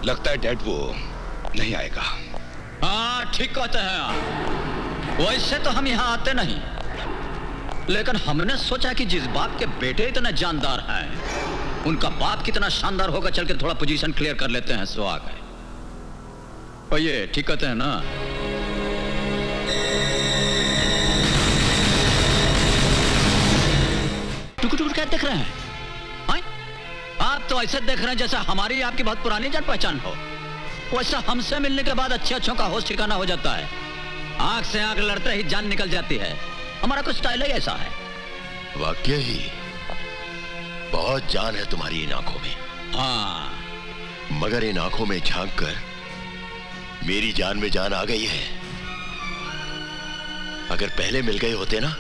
लगता है डैड वो नहीं आएगा। हाँ ठीक कहते हैं आप। वैसे तो हम यहाँ आते नहीं, लेकिन हमने सोचा कि जिस बाप के बेटे इतने जानदार हैं, उनका बाप कितना शानदार होगा, चल के थोड़ा पोजीशन क्लियर कर लेते हैं। सो आ गए। और ये ठीक कहते हैं ना? टुक टुक क्या देख रहे हैं? आप तो ऐसे देख रहे हैं जैसा हमारी आपकी बहुत पुरानी जान पहचान हो। वैसा हमसे मिलने के बाद अच्छे अच्छों का होश ठिकाना हो जाता है। आंख से आंख लड़ते ही जान निकल जाती है। हमारा कुछ स्टाइल ही ऐसा है। वाकई ही बहुत जान है तुम्हारी इन आंखों में। हाँ, मगर इन आंखों में झांक कर मेरी जान में जान आ गई है। अगर पहले मिल गए होते ना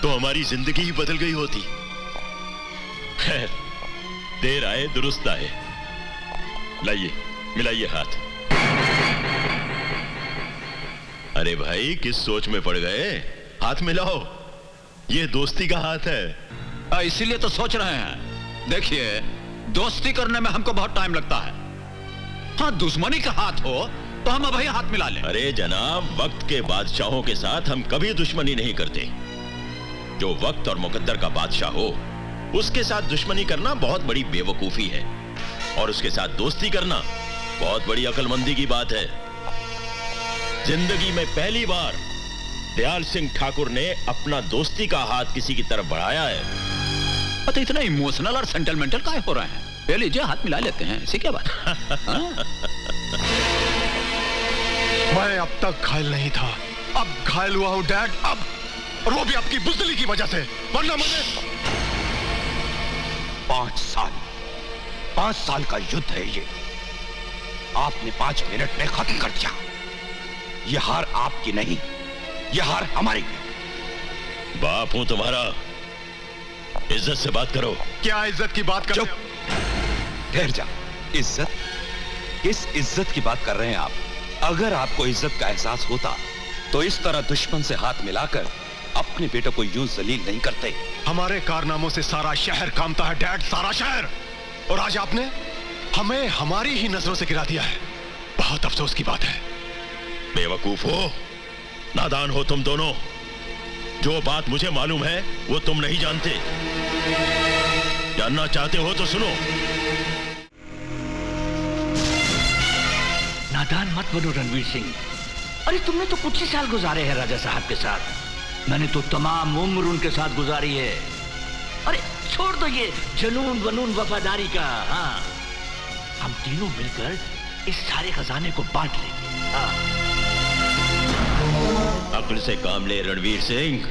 तो हमारी जिंदगी ही बदल गई होती। खैर, देर आए दुरुस्त आए। लाइए, मिलाइए हाथ। अरे भाई, किस सोच में पड़ गए? हाथ मिलाओ, ये दोस्ती का हाथ है। इसीलिए तो सोच रहे हैं। देखिए, दोस्ती करने में हमको बहुत टाइम लगता है। हाँ, दुश्मनी का हाथ हो तो हम अभी हाथ मिला लें। अरे जनाब, वक्त के बादशाहों के साथ हम कभी दुश्मनी नहीं करते। जो वक्त और मुकद्दर का बादशाह हो, उसके साथ दुश्मनी करना बहुत बड़ी बेवकूफी है, और उसके साथ दोस्ती करना बहुत बड़ी अक्लमंदी की बात है। जिंदगी में पहली बार दयाल सिंह ठाकुर ने अपना दोस्ती का हाथ किसी की तरफ बढ़ाया है। तो इतना इमोशनल और सेंटिमेंटल काहे हो रहे हैं? ले लीजिए, हाथ मिला लेते हैं, ऐसी क्या बात? मैं अब तक घायल नहीं था, अब घायल हुआ हूं डैड, अब, और वो भी आपकी बुज़दिली की वजह से, वरना मैंने 5 साल का युद्ध है ये, आपने 5 मिनट में खत्म कर दिया। ये हार आपकी नहीं, ये हार हमारी है। बाप हूं तुम्हारा, इज्जत से बात करो। क्या इज्जत की बात कर? चुप, ठहर जा। इज्जत? किस इज्जत की बात कर रहे हैं आप? अगर आपको इज्जत का एहसास होता तो इस तरह दुश्मन से हाथ मिलाकर अपने बेटे को यूं जलील नहीं करते। हमारे कारनामों से सारा शहर कांपता है डैड, सारा शहर, और आज आपने हमें हमारी ही नजरों से गिरा दिया है। बहुत अफसोस की बात है। बेवकूफ हो, नादान हो तुम दोनों। जो बात मुझे मालूम है वो तुम नहीं जानते। जानना चाहते हो तो सुनो। नादान मत बनो रणवीर सिंह। अरे तुमने तो कुछ ही साल गुजारे हैं राजा साहब के साथ, मैंने तो तमाम उम्र उनके साथ गुजारी है। अरे छोड़ दो ये जुनून वनून वफादारी का। हाँ, हम तीनों मिलकर इस सारे खजाने को बांट लेंगे। हाँ। अक्ल से काम ले रणवीर सिंह,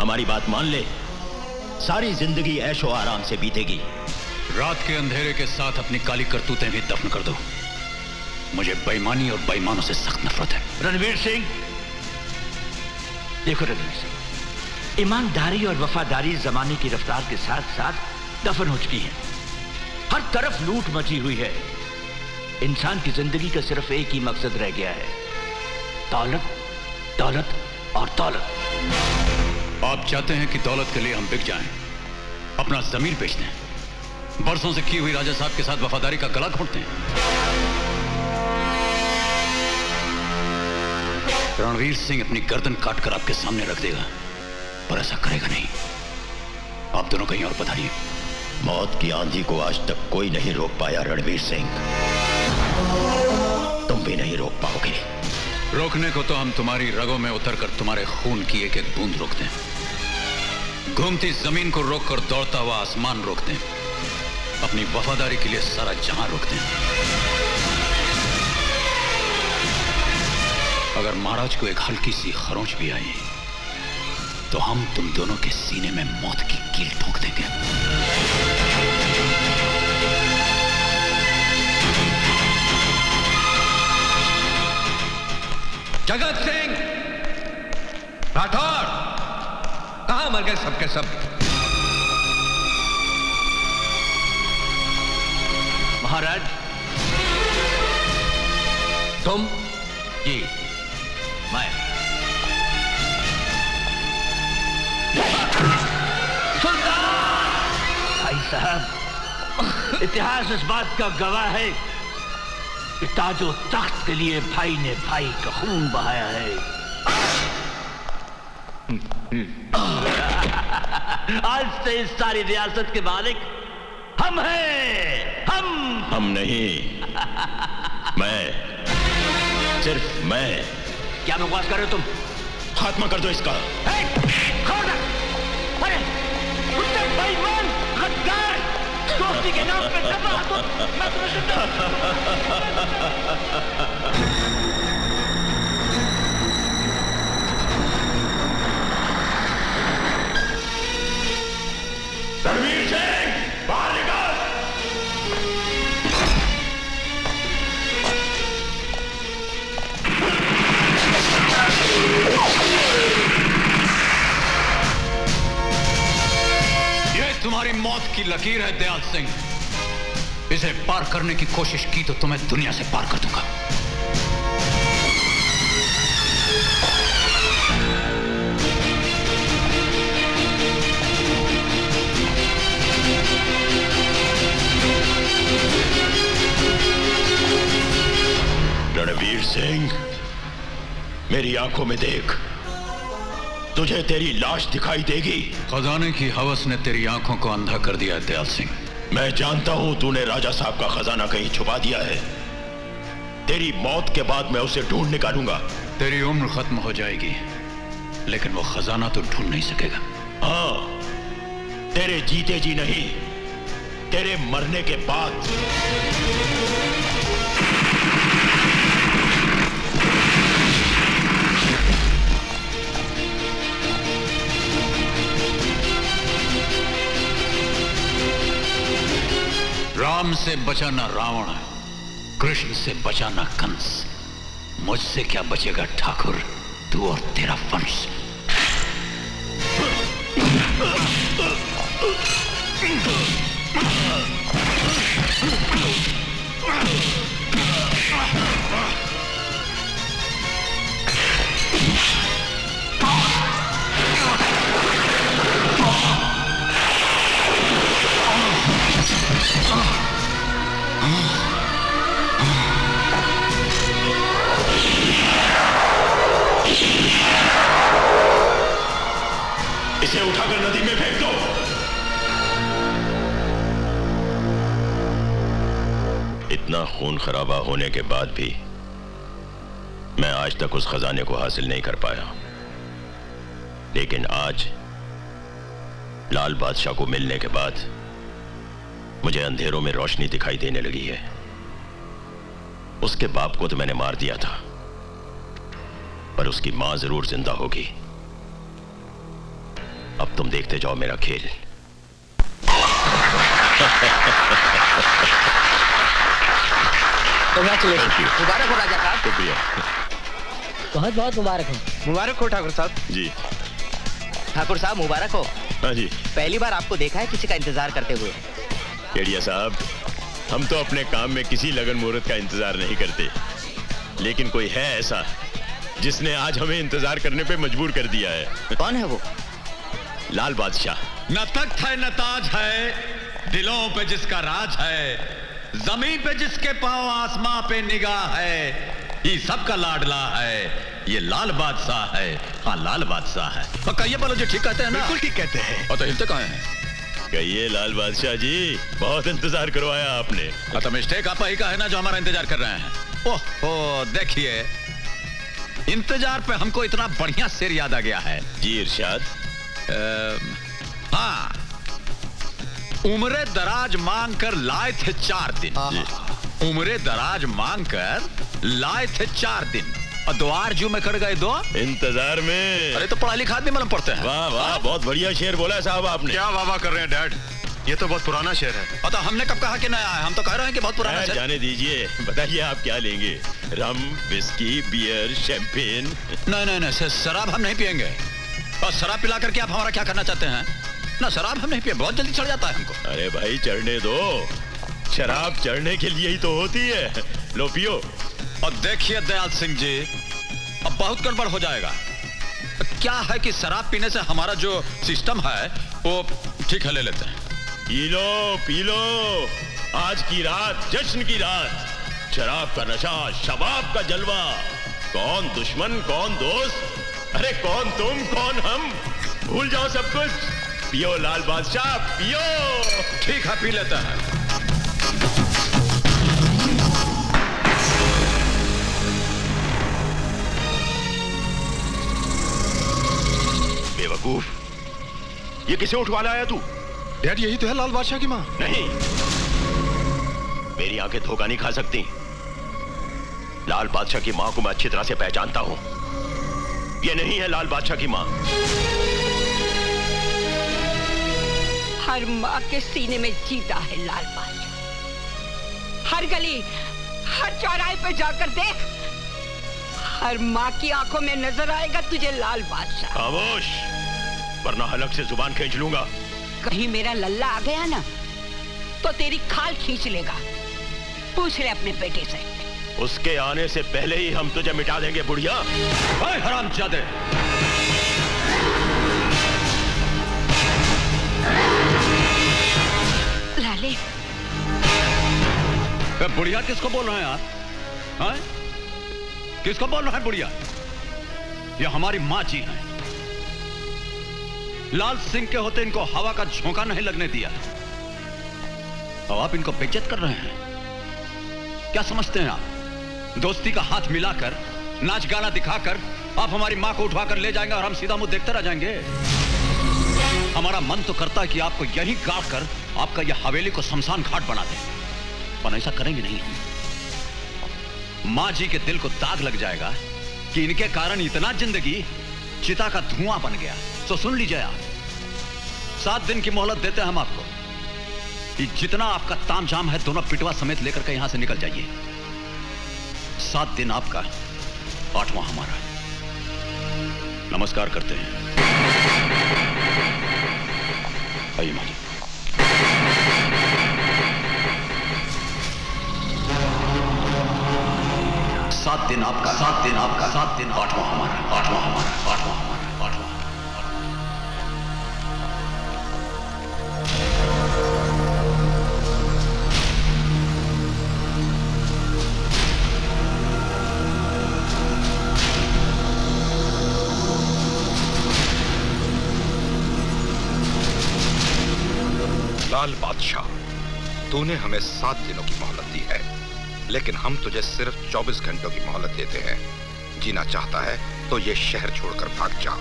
हमारी बात मान ले। सारी जिंदगी ऐशो आराम से बीतेगी। रात के अंधेरे के साथ अपनी काली करतूतें भी दफन कर दो। मुझे बेईमानी और बेईमानों से सख्त नफरत है। रणवीर सिंह, देखो रणवीर सिंह, ईमानदारी और वफादारी जमाने की रफ्तार के साथ साथ दफन हो चुकी है। हर तरफ लूट मची हुई है। इंसान की जिंदगी का सिर्फ एक ही मकसद रह गया है, दौलत, दौलत और दौलत। आप चाहते हैं कि दौलत के लिए हम बिक जाएं, अपना जमीर बेच दें, बरसों से की हुई राजा साहब के साथ वफादारी का गला घोंटते हैं। रणवीर सिंह अपनी गर्दन काटकर आपके सामने रख देगा, पर ऐसा करेगा नहीं। आप दोनों कहीं और पधारिए। मौत की आंधी को आज तक कोई नहीं रोक पाया रणवीर सिंह, तुम भी नहीं रोक पाओगे। रोकने को तो हम तुम्हारी रगों में उतरकर तुम्हारे खून की एक एक बूंद रोकते हैं, घूमती जमीन को रोककर दौड़ता हुआ आसमान रोकते हैं, अपनी वफादारी के लिए सारा जहां रोकते हैं। अगर महाराज को एक हल्की सी खरोंच भी आई तो हम तुम दोनों के सीने में मौत की कील ठोक देंगे। जगत सिंह राठौर, कहां मर गए सबके सब? महाराज, तुम? जी, मैं। भाई साहब, इतिहास इस बात का गवाह है कि ताजो तख्त के लिए भाई ने भाई का खून बहाया है। आज से इस सारी रियासत के मालिक हम हैं। हम नहीं, मैं, सिर्फ मैं। क्या बकवास कर रहे हो तुम? खात्मा कर दो इसका। अरे बेईमान, गद्दार, दोस्ती के नाम पे दबा तो मैं रणवीर सिंह, बाहर निकल। ये तुम्हारी मौत की लकीर है दयाल सिंह। इसे पार करने की कोशिश की तो तुम्हें दुनिया से पार कर दूंगा। रणवीर सिंह, मेरी आंखों में देख, तुझे तेरी लाश दिखाई देगी। खजाने की हवस ने तेरी आंखों को अंधा कर दिया है दयाल सिंह। मैं जानता हूं तूने राजा साहब का खजाना कहीं छुपा दिया है। तेरी मौत के बाद मैं उसे ढूंढ निकालूंगा। तेरी उम्र खत्म हो जाएगी, लेकिन वो खजाना तो ढूंढ नहीं सकेगा। हाँ, तेरे जीते जी नहीं, तेरे मरने के बाद। राम से बचा ना रावण, कृष्ण से बचा ना कंस, मुझसे क्या बचेगा ठाकुर, तू और तेरा वंश। इसे उठाकर नदी में फेंक दो। इतना खून खराबा होने के बाद भी मैं आज तक उस खजाने को हासिल नहीं कर पाया, लेकिन आज लाल बादशाह को मिलने के बाद मुझे अंधेरों में रोशनी दिखाई देने लगी है। उसके बाप को तो मैंने मार दिया था, पर उसकी मां जरूर जिंदा होगी। अब तुम देखते जाओ मेरा खेल। मुबारक हो राजा साहब। शुक्रिया। बहुत बहुत मुबारक हो। मुबारक हो ठाकुर साहब। जी ठाकुर साहब मुबारक हो। हाँ जी। पहली बार आपको देखा है किसी का इंतजार करते हुए। केडिया साहब, हम तो अपने काम में किसी लगन मुहूर्त का इंतजार नहीं करते, लेकिन कोई है ऐसा जिसने आज हमें इंतजार करने पे मजबूर कर दिया है। कौन है वो? लाल बादशाह। न तख्त है न ताज है, दिलों पे जिसका राज है, जमीन पे जिसके पांव आसमां पे निगाह है, ये सबका लाडला है, ये लाल बादशाह है। हाँ लाल बादशाह है। और कहिए बोलो जी, ठीक कहते हैं ना? बिल्कुल ठीक कहते हैं। और तो हिलते कहाँ हैं? कहिए लाल बादशाह जी, बहुत इंतजार करवाया आपने। तो मिस्टेक आप ही का है ना जो हमारा इंतजार कर रहे हैं। ओह देखिए, इंतजार पे हमको इतना बढ़िया शेर याद आ गया है। जी इरशाद। हाँ, उम्रे दराज मांग कर लाए थे 4 दिन। उम्रे दराज मांग कर लाए थे 4 दिन, और 2 आरजू में कट गए 2 इंतजार में। अरे तो पढ़ा लिखा आदमी मालूम पड़ते हैं। वाह वाह, बहुत बढ़िया शेर बोला साहब आपने। क्या वाह वाह कर रहे हैं डैड, ये तो बहुत पुराना शेर है। पता हमने कब कहा कि नया है? हम तो कह रहे हैं कि बहुत पुराना शेर। जाने दीजिए, बताइए आप क्या लेंगे? रम, विस्की, बियर, शैंपेन? नहीं, शराब हम नहीं पिएंगे। और शराब पिला करके आप हमारा क्या करना चाहते हैं? ना शराब हम नहीं पिए, बहुत जल्दी चढ़ जाता है हमको। अरे भाई चढ़ने दो, शराब चढ़ने के लिए ही तो होती है। लो पियो। और देखिए दयाल सिंह जी, अब बहुत गड़बड़ हो जाएगा। क्या है कि शराब पीने से हमारा जो सिस्टम है वो ठीक है, ले लेते हैं। पी लो, आज की रात जश्न की रात, शराब का नशा, शबाब का जलवा। कौन दुश्मन कौन दोस्त, अरे कौन तुम कौन हम, भूल जाओ सब कुछ। पियो लाल बादशाह पियो। ठीक है, पी लेता है। बेवकूफ, ये किसे उठवा लाया तू? डैड यही तो है लाल बादशाह की माँ। नहीं, मेरी आंखें धोखा नहीं खा सकती। लाल बादशाह की माँ को मैं अच्छी तरह से पहचानता हूं। ये नहीं है लाल बादशाह की माँ। हर माँ के सीने में जीता है लाल बादशाह। हर गली, हर चौराहे पे जाकर देख, हर माँ की आंखों में नजर आएगा तुझे लाल बादशाह। खामोश, वरना हलक से जुबान खींच लूंगा। कहीं मेरा लल्ला आ गया ना तो तेरी खाल खींच लेगा। पूछ ले अपने बेटे से। उसके आने से पहले ही हम तुझे मिटा देंगे बुढ़िया। हरामजादे, लाले। बुढ़िया किसको बोल रहे हैं आप? हाँ? किसको बोल रहे हैं बुढ़िया? ये हमारी माँ जी हैं। लाल सिंह के होते इनको हवा का झोंका नहीं लगने दिया, और आप इनको बेइज्जत कर रहे हैं। क्या समझते हैं आप? दोस्ती का हाथ मिलाकर, नाच गाना दिखाकर आप हमारी माँ को उठवाकर ले जाएंगे और हम सीधा मुंह देखते रह जाएंगे। हमारा मन तो करता है कि आपको यहीं गाड़ कर आपका यह हवेली को शमशान घाट बना दें, पर ऐसा करेंगे नहीं हम। माँ जी के दिल को दाग लग जाएगा कि इनके कारण इतना जिंदगी चिता का धुआं बन गया। तो सुन लीजिए आप, 7 दिन की मोहलत देते हैं हम आपको कि जितना आपका तामझाम है दोनों पिटवा समेत लेकर के यहां से निकल जाइए। 7 दिन आपका, 8वां हमारा। नमस्कार करते हैं। आइए माँ जी। 7 दिन आपका, 7 दिन आपका, 7 दिन, 8वां हमारा, 8वां हमारा, 8वां हमारा, 8वां। लाल बादशाह, तूने हमें 7 दिनों की मोहलत दी है, लेकिन हम तुझे सिर्फ 24 घंटों की मोहलत देते हैं। जीना चाहता है तो ये शहर छोड़कर भाग जा।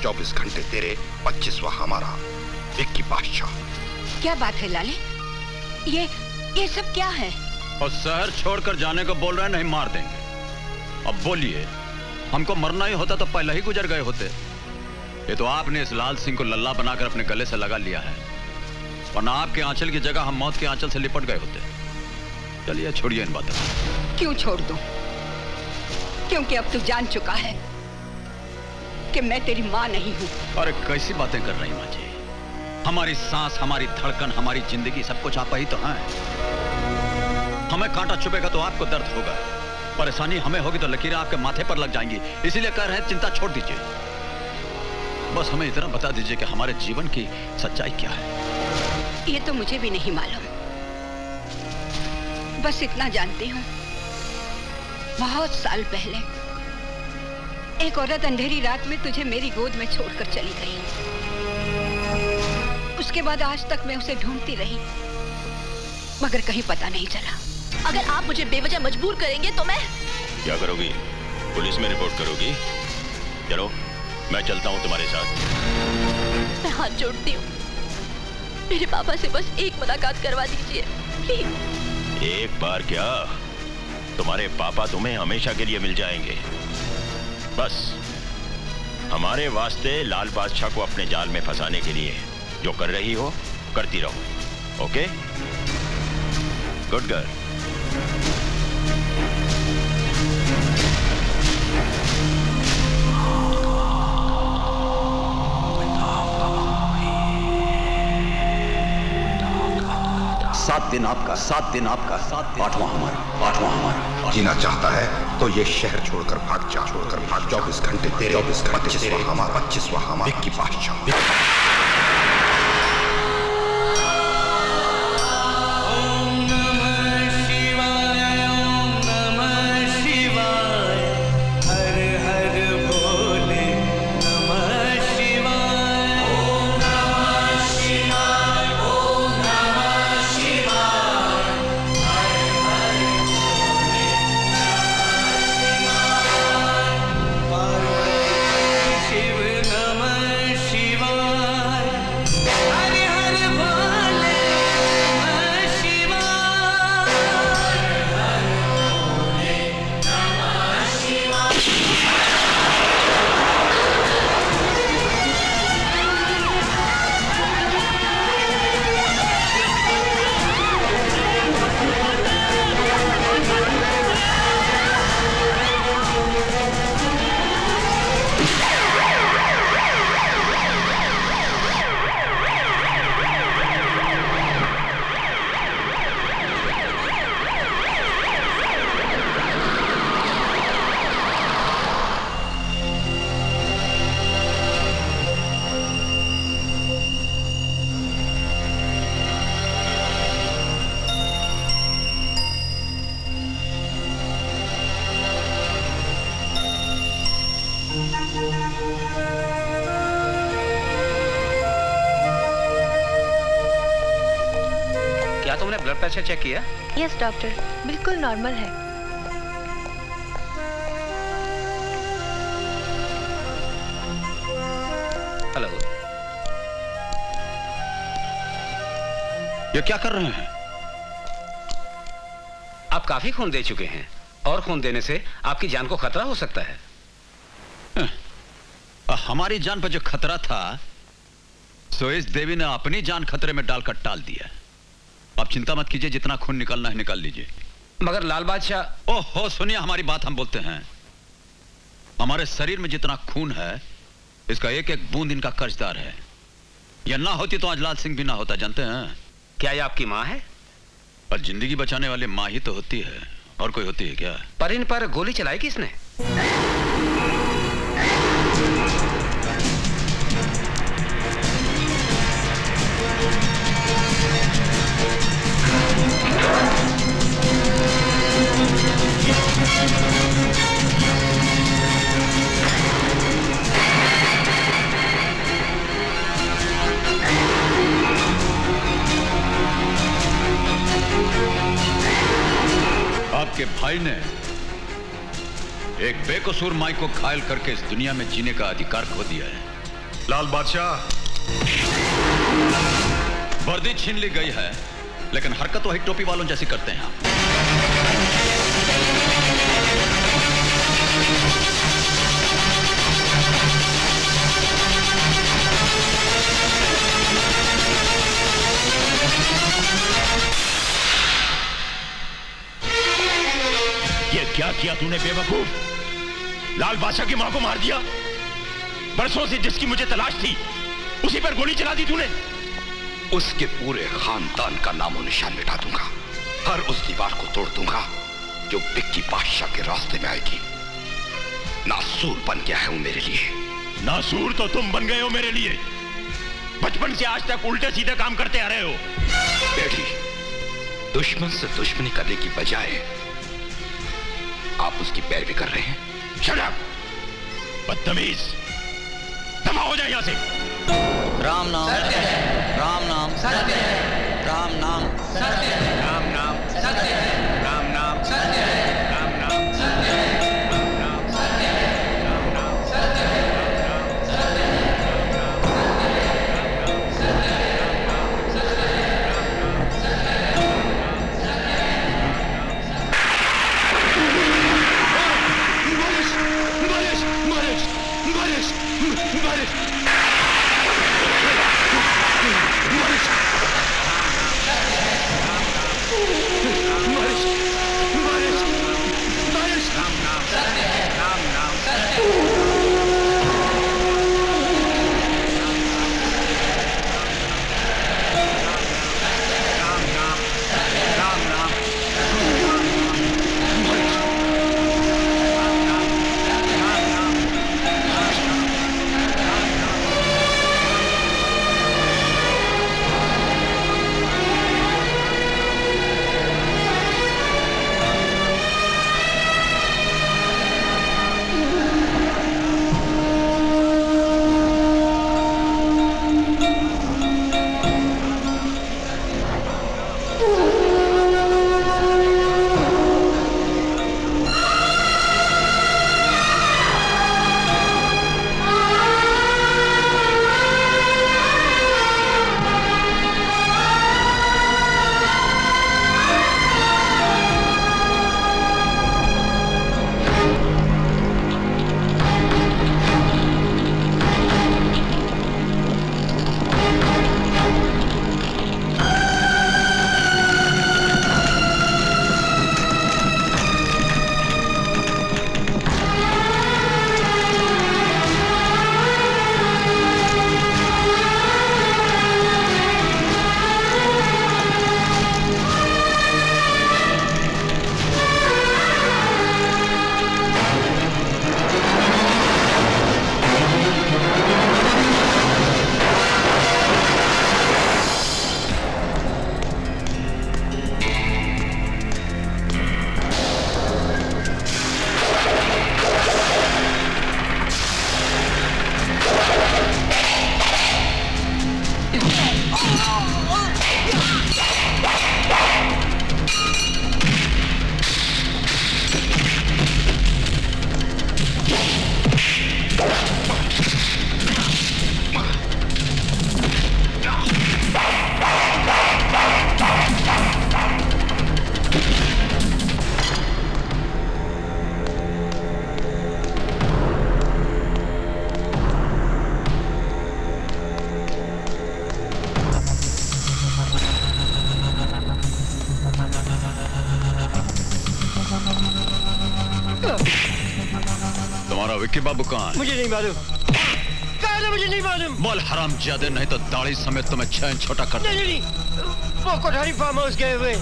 24 घंटे तेरे, 25वां हमारा। विक्की बादशाह। क्या बात है लाले? ये सब क्या है? और शहर छोड़कर जाने को बोल रहे हैं, नहीं मार देंगे। अब बोलिए, हमको मरना ही होता तो पहले ही गुजर गए होते। ये तो आपने इस लाल सिंह को लल्ला बनाकर अपने गले से लगा लिया है, वरना आपके आंचल की जगह हम मौत के आंचल से लिपट गए होते। चलिए छोड़िए इन बातों। क्यों छोड़ दूं? क्योंकि अब तू जान चुका है कि मैं तेरी माँ नहीं हूँ। अरे कैसी बातें कर रही माँ जी? हमारी सांस, हमारी धड़कन, हमारी जिंदगी, सब कुछ आप ही तो हैं। हमें कांटा चुभेगा तो आपको दर्द होगा, परेशानी हमें होगी तो लकीरें आपके माथे पर लग जाएंगी। इसीलिए कह रहे हैं चिंता छोड़ दीजिए। बस हमें इतना बता दीजिए कि हमारे जीवन की सच्चाई क्या है। ये तो मुझे भी नहीं मालूम, बस इतना जानती हूँ, बहुत साल पहले एक औरत अंधेरी रात में तुझे मेरी गोद में छोड़कर चली गई। उसके बाद आज तक मैं उसे ढूंढती रही, मगर कहीं पता नहीं चला। अगर आप मुझे बेवजह मजबूर करेंगे तो मैं क्या करोगी? पुलिस में रिपोर्ट करोगी? चलो मैं चलता हूँ तुम्हारे साथ। मैं हाथ जोड़ती हूँ, मेरे पापा से बस एक मुलाकात करवा दीजिए प्लीज। एक बार क्या, तुम्हारे पापा तुम्हें हमेशा के लिए मिल जाएंगे। बस हमारे वास्ते लाल बादशाह को अपने जाल में फंसाने के लिए जो कर रही हो करती रहो। ओके? Good girl. सात दिन आपका, 7 दिन आपका, 8वां हमारा, 8वां हमारा। जीना चाहता है तो ये शहर छोड़कर भाग जा। 24 घंटे तेरे, 25वां हमारा, 25वां हमारा। विक्की बादशाह। क्या तुमने ब्लड प्रेशर चेक किया? यस डॉक्टर, बिल्कुल नॉर्मल है। हेलो। ये क्या कर रहे हैं? आप काफी खून दे चुके हैं और खून देने से आपकी जान को खतरा हो सकता है। हमारी जान पर जो खतरा था सो इस देवी ने अपनी जान खतरे में डालकर टाल दिया। आप चिंता मत कीजिए, जितना खून निकलना है निकाल लीजिए। मगर लाल बादशाह। ओहो सुनिए, हमारी बात हम बोलते हैं। हमारे शरीर में जितना खून है इसका एक एक बूंद इनका कर्जदार है। यह ना होती तो आज लाल सिंह भी ना होता, जानते हैं? क्या ये आपकी माँ है? पर जिंदगी बचाने वाली माँ ही तो होती है, और कोई होती है क्या? पर इन पर गोली चलाई किसने? आपके भाई ने एक बेकसूर माई को घायल करके इस दुनिया में जीने का अधिकार खो दिया है। लाल बादशाह, वर्दी छीन ली गई है लेकिन हरकत वही टोपी वालों जैसी करते हैं आप। ये क्या किया तूने बेवकूफ? लाल बादशाह की मां को मार दिया। बरसों से जिसकी मुझे तलाश थी उसी पर गोली चला दी तूने। उसके पूरे खानदान का नामो निशान मिटा दूंगा। हर उस दीवार को तोड़ दूंगा जो बिक्की बादशाह के रास्ते में आएगी। नासूर बन गया है वो मेरे लिए। नासूर तो तुम बन गए हो मेरे लिए। बचपन से आज तक उल्टे सीधे काम करते आ रहे हो। बेटी, दुश्मन से दुश्मनी करने की बजाय आप उसकी पैरवी कर रहे हैं। शट अप, बदतमीज, दफा हो जाए यहां से। राम नाम सत्य है, राम नाम सत्य है, राम नाम सत्य है, राम नाम सत्य है, राम नाम सत्य है, राम नाम सत्य है, राम नाम सत्य है, राम नाम सत्य है, राम नाम सत्य है, राम नाम सत्य है, राम नाम सत्य है, राम नाम सत्य है, राम नाम सत्य है। तुम्हारा विक्की बाबू कहाँ है? मुझे नहीं मालूम। कहाँ है मुझे नहीं मालूम। बोल हरामजादे, नहीं तो दाढ़ी समेत तुम्हें 6 इंच छोटा कर दूं। नहीं, वो कोठारी फार्म हाउस गए हुए।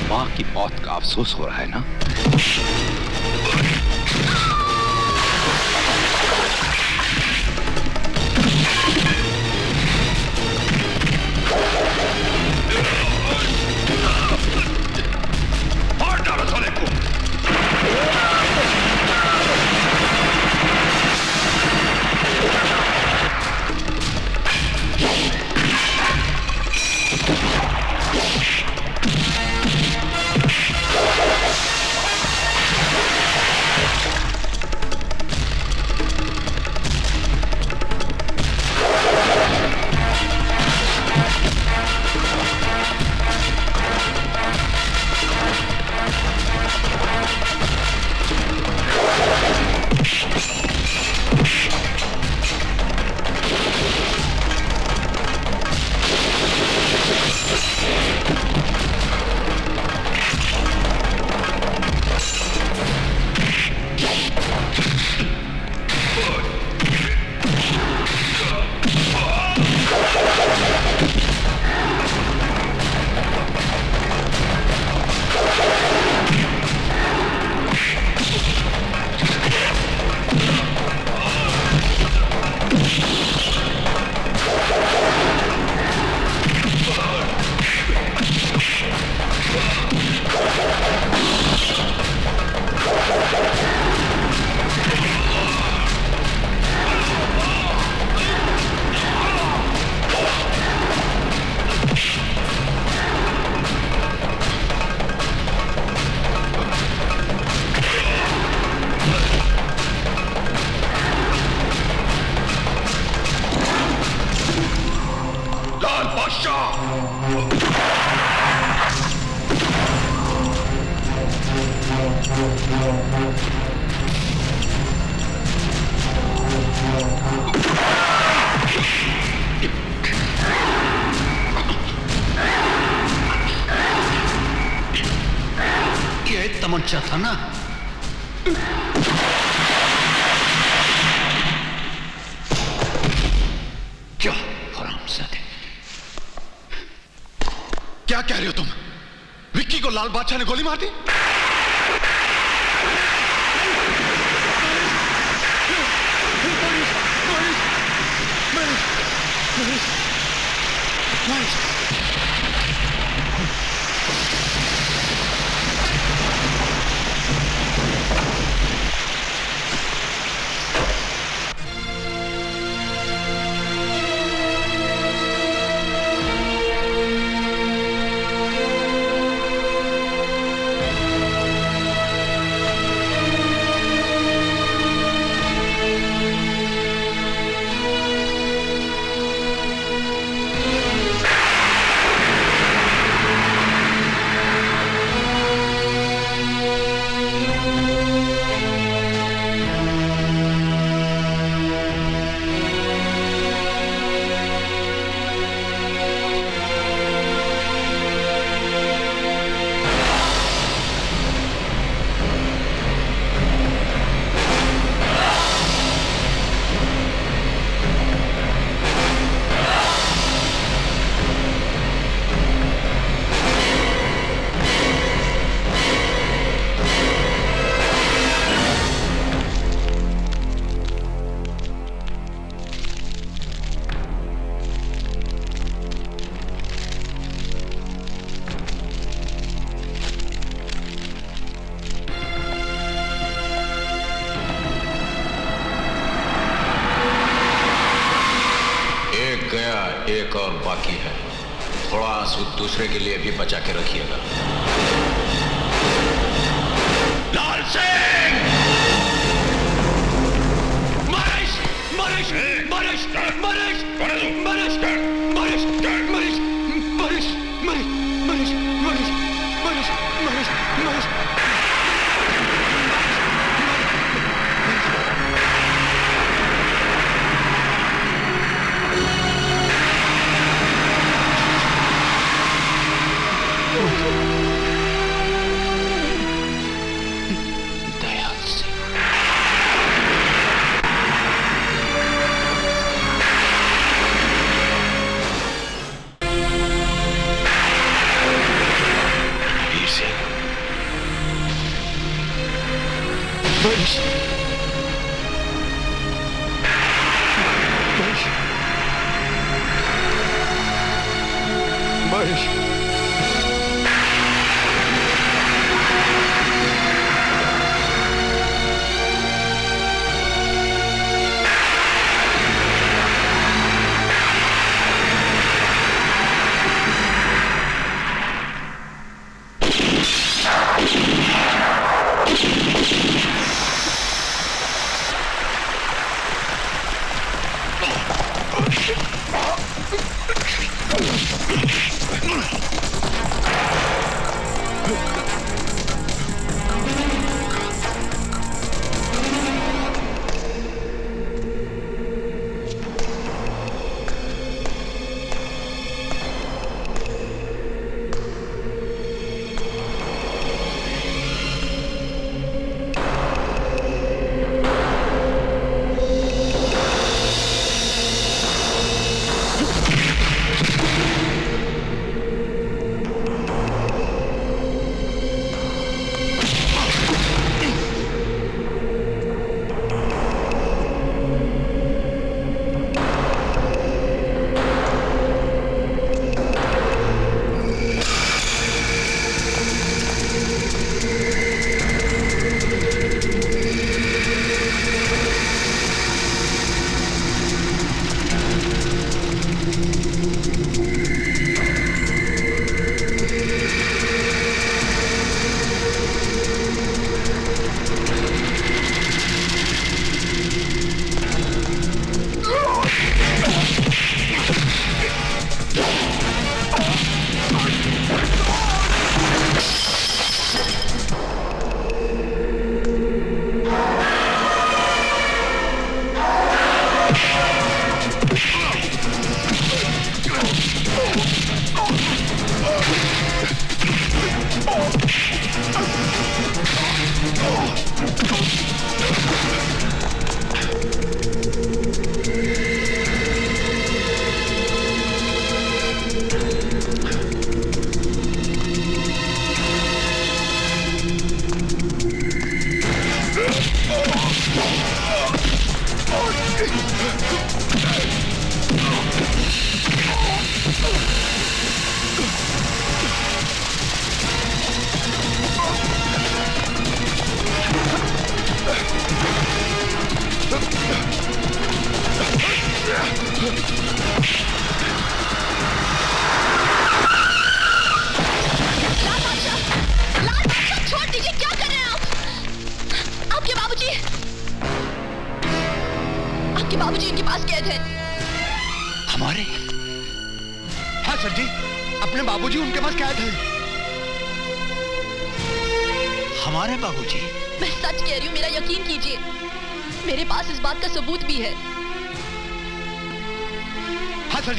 माँ की मौत का अफसोस हो रहा है ना? मार डालो साले को। ये तमंचा था ना? क्या हरामजादे, क्या कह रहे हो तुम? विक्की को लाल बादशाह ने गोली मार दी? एक और बाकी है। थोड़ा आंसू दूसरे के लिए भी बचा के रखिएगा। लाल सिंह! मरीश! मरीश! मरीश! मरीश! मरीश! मरीश! मरीश! मरीश! महेश, महेश, महेश।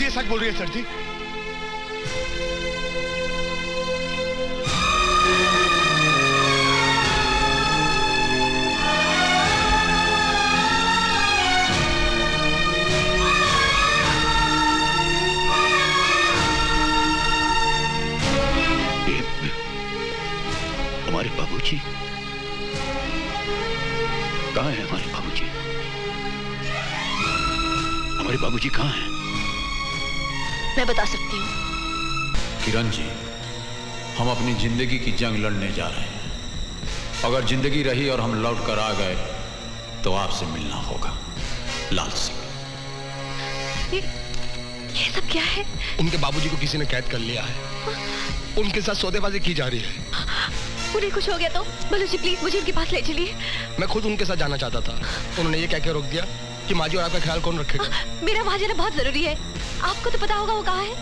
सच बोल रही है सर जी। हमारे बाबूजी कहाँ है? हमारे बाबूजी, हमारे बाबूजी कहाँ हैं? मैं बता सकती हूँ। किरण जी, हम अपनी जिंदगी की जंग लड़ने जा रहे हैं। अगर जिंदगी रही और हम लौट कर आ गए तो आपसे मिलना होगा। लाल सिंह। ये सब क्या है? उनके बाबूजी को किसी ने कैद कर लिया है। उनके साथ सौदेबाजी की जा रही है। उन्हें कुछ हो गया तो बलू जी प्लीज मुझे उनके पास ले चलिए। मैं खुद उनके साथ जाना चाहता था। उन्होंने ये कह के रोक दिया कि माजी और आपका ख्याल कौन रखेगा। मेरा वहां जाना बहुत जरूरी है। आपको तो पता होगा वो कहाँ है।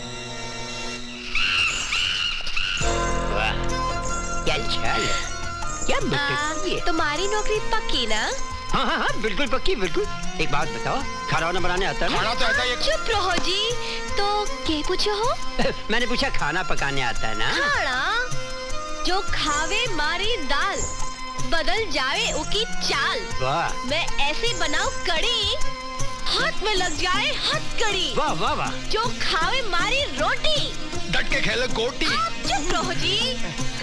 क्या तुम्हारी नौकरी पक्की ना? हाँ हाँ हाँ बिल्कुल पक्की, बिल्कुल। एक बात बताओ, खाना वाना बनाने आता है? खाना तो आता है। चुप रहो जी। तो क्या पूछो हो? मैंने पूछा खाना पकाने आता है ना? खाना जो खावे मारी दाल बदल जावे उकी चाल। वाह। मैं ऐसे बनाऊं कड़ी हाथ में लग जाए हथकड़ी। वाह वाह वाह। जो खावे मारी रोटी डट के खेलो गोटी। चुप रहो जी।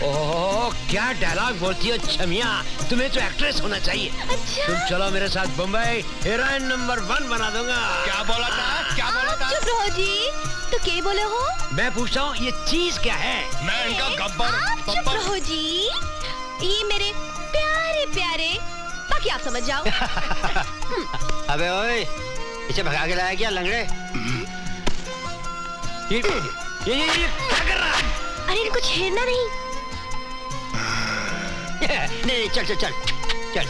ओह क्या डायलॉग बोलती हो छमिया, तुम्हें तो एक्ट्रेस होना चाहिए। अच्छा। तुम चलो मेरे साथ बम्बई, हीरोइन नंबर 1 बना दूंगा। क्या बोला था, क्या बोला था? चुप रहो जी। तो क्या बोले हो? मैं पूछता हूँ ये चीज क्या है? मैं इनका गब्बर। चुप रहो जी। ये मेरे प्यारे प्यारे, बाकी आप समझ जाओ। अबे ओए, इसे भगा के लाया क्या लंगड़े? ये क्या कर रहा है? अरे इनको छेड़ना नहीं। नहीं चल चल चल चल।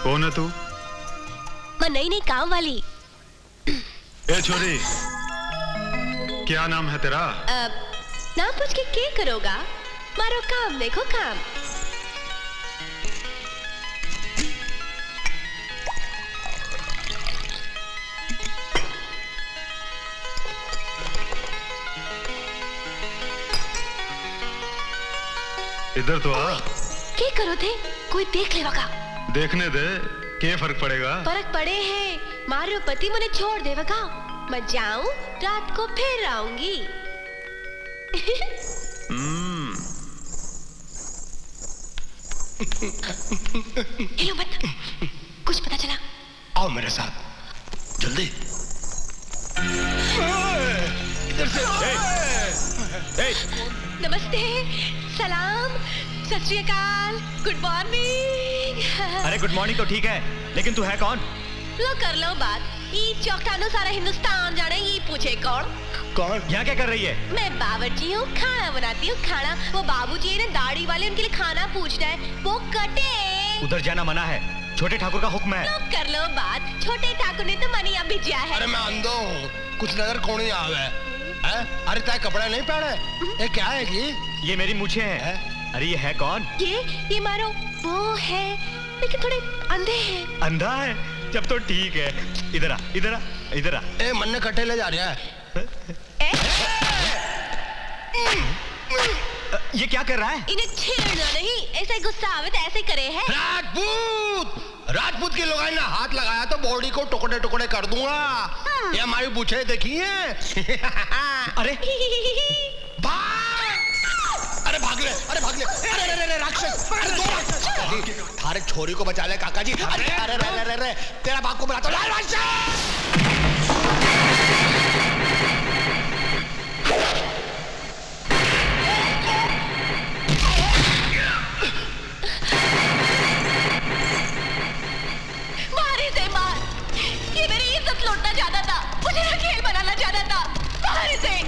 कौन है तू? मैं नई नई काम वाली। ए छोरी, क्या नाम है तेरा? नाम पूछ के क्या करोगा? मारो काम देखो काम। इधर तो आ। क्या करो थे? कोई देख लेगा का? देखने दे, क्या फर्क पड़ेगा? फर्क पड़े हैं। मारो पति मुझे छोड़ देगा का? मैं जाऊं, रात को फिर आऊंगी। हिलो मत, कुछ पता चला? आओ मेरे साथ जल्दी। इधर से। नमस्ते, सलाम, सत श्री अकाल, गुड मॉर्निंग। अरे गुड मॉर्निंग तो ठीक है, लेकिन तू है कौन? लो कर लो बात। ये चौकानो सारा हिंदुस्तान जाने, ये पूछे कौन? कौन? यहाँ क्या कर रही है? मैं बावर्ची हूँ, खाना बनाती हूँ खाना। वो बाबूजी है ना दाढ़ी वाले, उनके लिए खाना पूछना है, वो कटे। उधर जाना मना है, छोटे ठाकुर का हुक्म है। लो कर लो बात। छोटे ठाकुर ने तो मनी अभी दिया है। अरे मैं अंधो हूँ, कुछ नजर कौन नहीं आवे है? अरे ताए कपड़ा नहीं पहने? ये क्या है ये मेरी मूछें हैं। अरे ये है कौन? ये मारो वो है, लेकिन थोड़े अंधे हैं। अंधा है? जब तो ठीक है। इधर आ, इधर आ, इधर आ। ए मन ने कट्टे ले जा रहा है। ये क्या कर रहा है? इन्हें छेड़ना नहीं, ऐसे गुस्सा आवे तो ऐसे करे है। राजपूत की लोगाई ने हाथ लगाया तो बॉडी को टुकड़े टुकड़े कर दूंगा। ये हमारी पूछे देखिए। अरे अरे भाग ले, अरे भाग ले। अरे राक्षस, अरे दो राक्षस। थारे छोरी को बचा ले काका जी। अरे तेरा बाप को बुलाता हूं। लाल बादशाह लौटना चाहता था, मुझे ना खेल बनाना चाहता था। बाहर से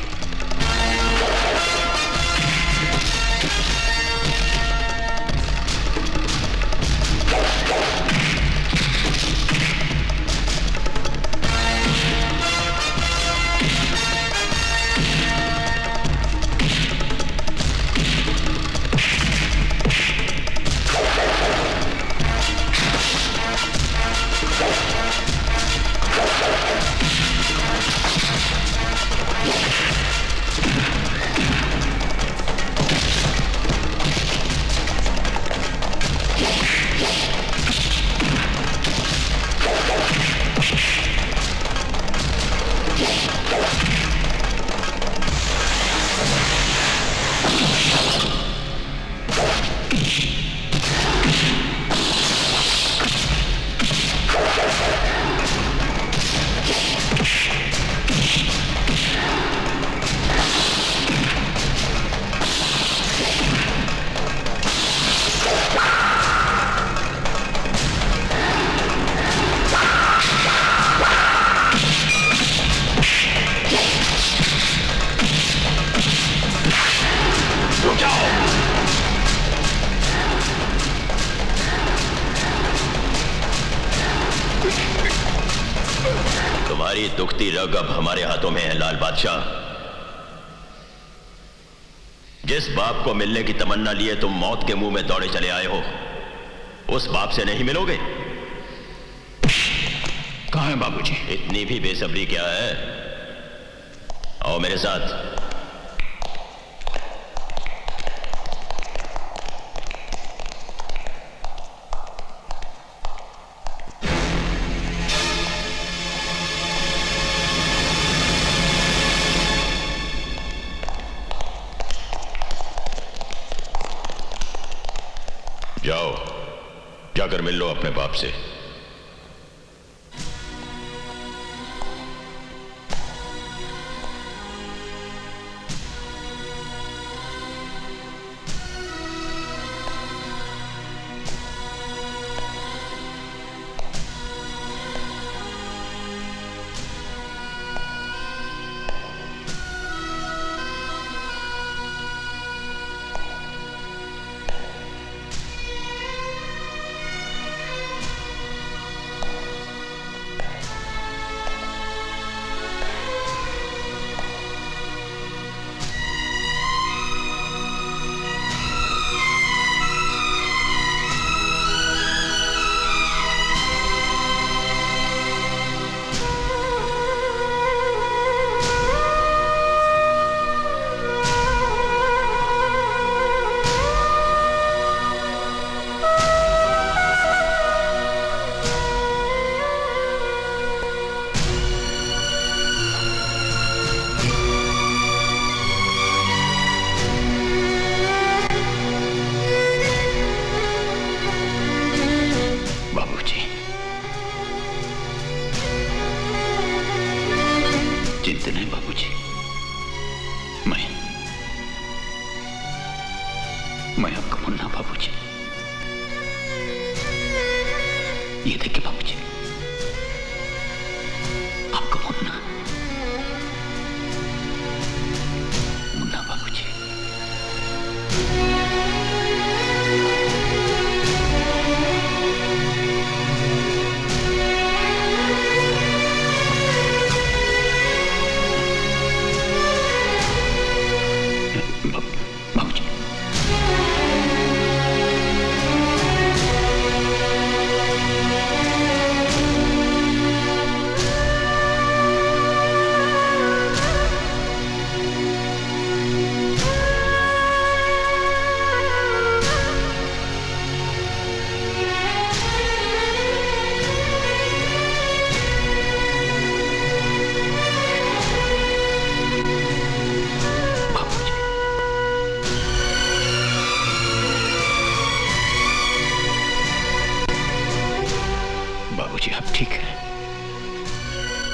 तुम्हारी दुखती रग अब हमारे हाथों में है लाल बादशाह। जिस बाप को मिलने की तमन्ना लिए तुम मौत के मुंह में दौड़े चले आए हो, उस बाप से नहीं मिलोगे। कहां है बाबूजी? इतनी भी बेसब्री क्या है? आओ मेरे साथ। जाकर मिल लो अपने बाप से।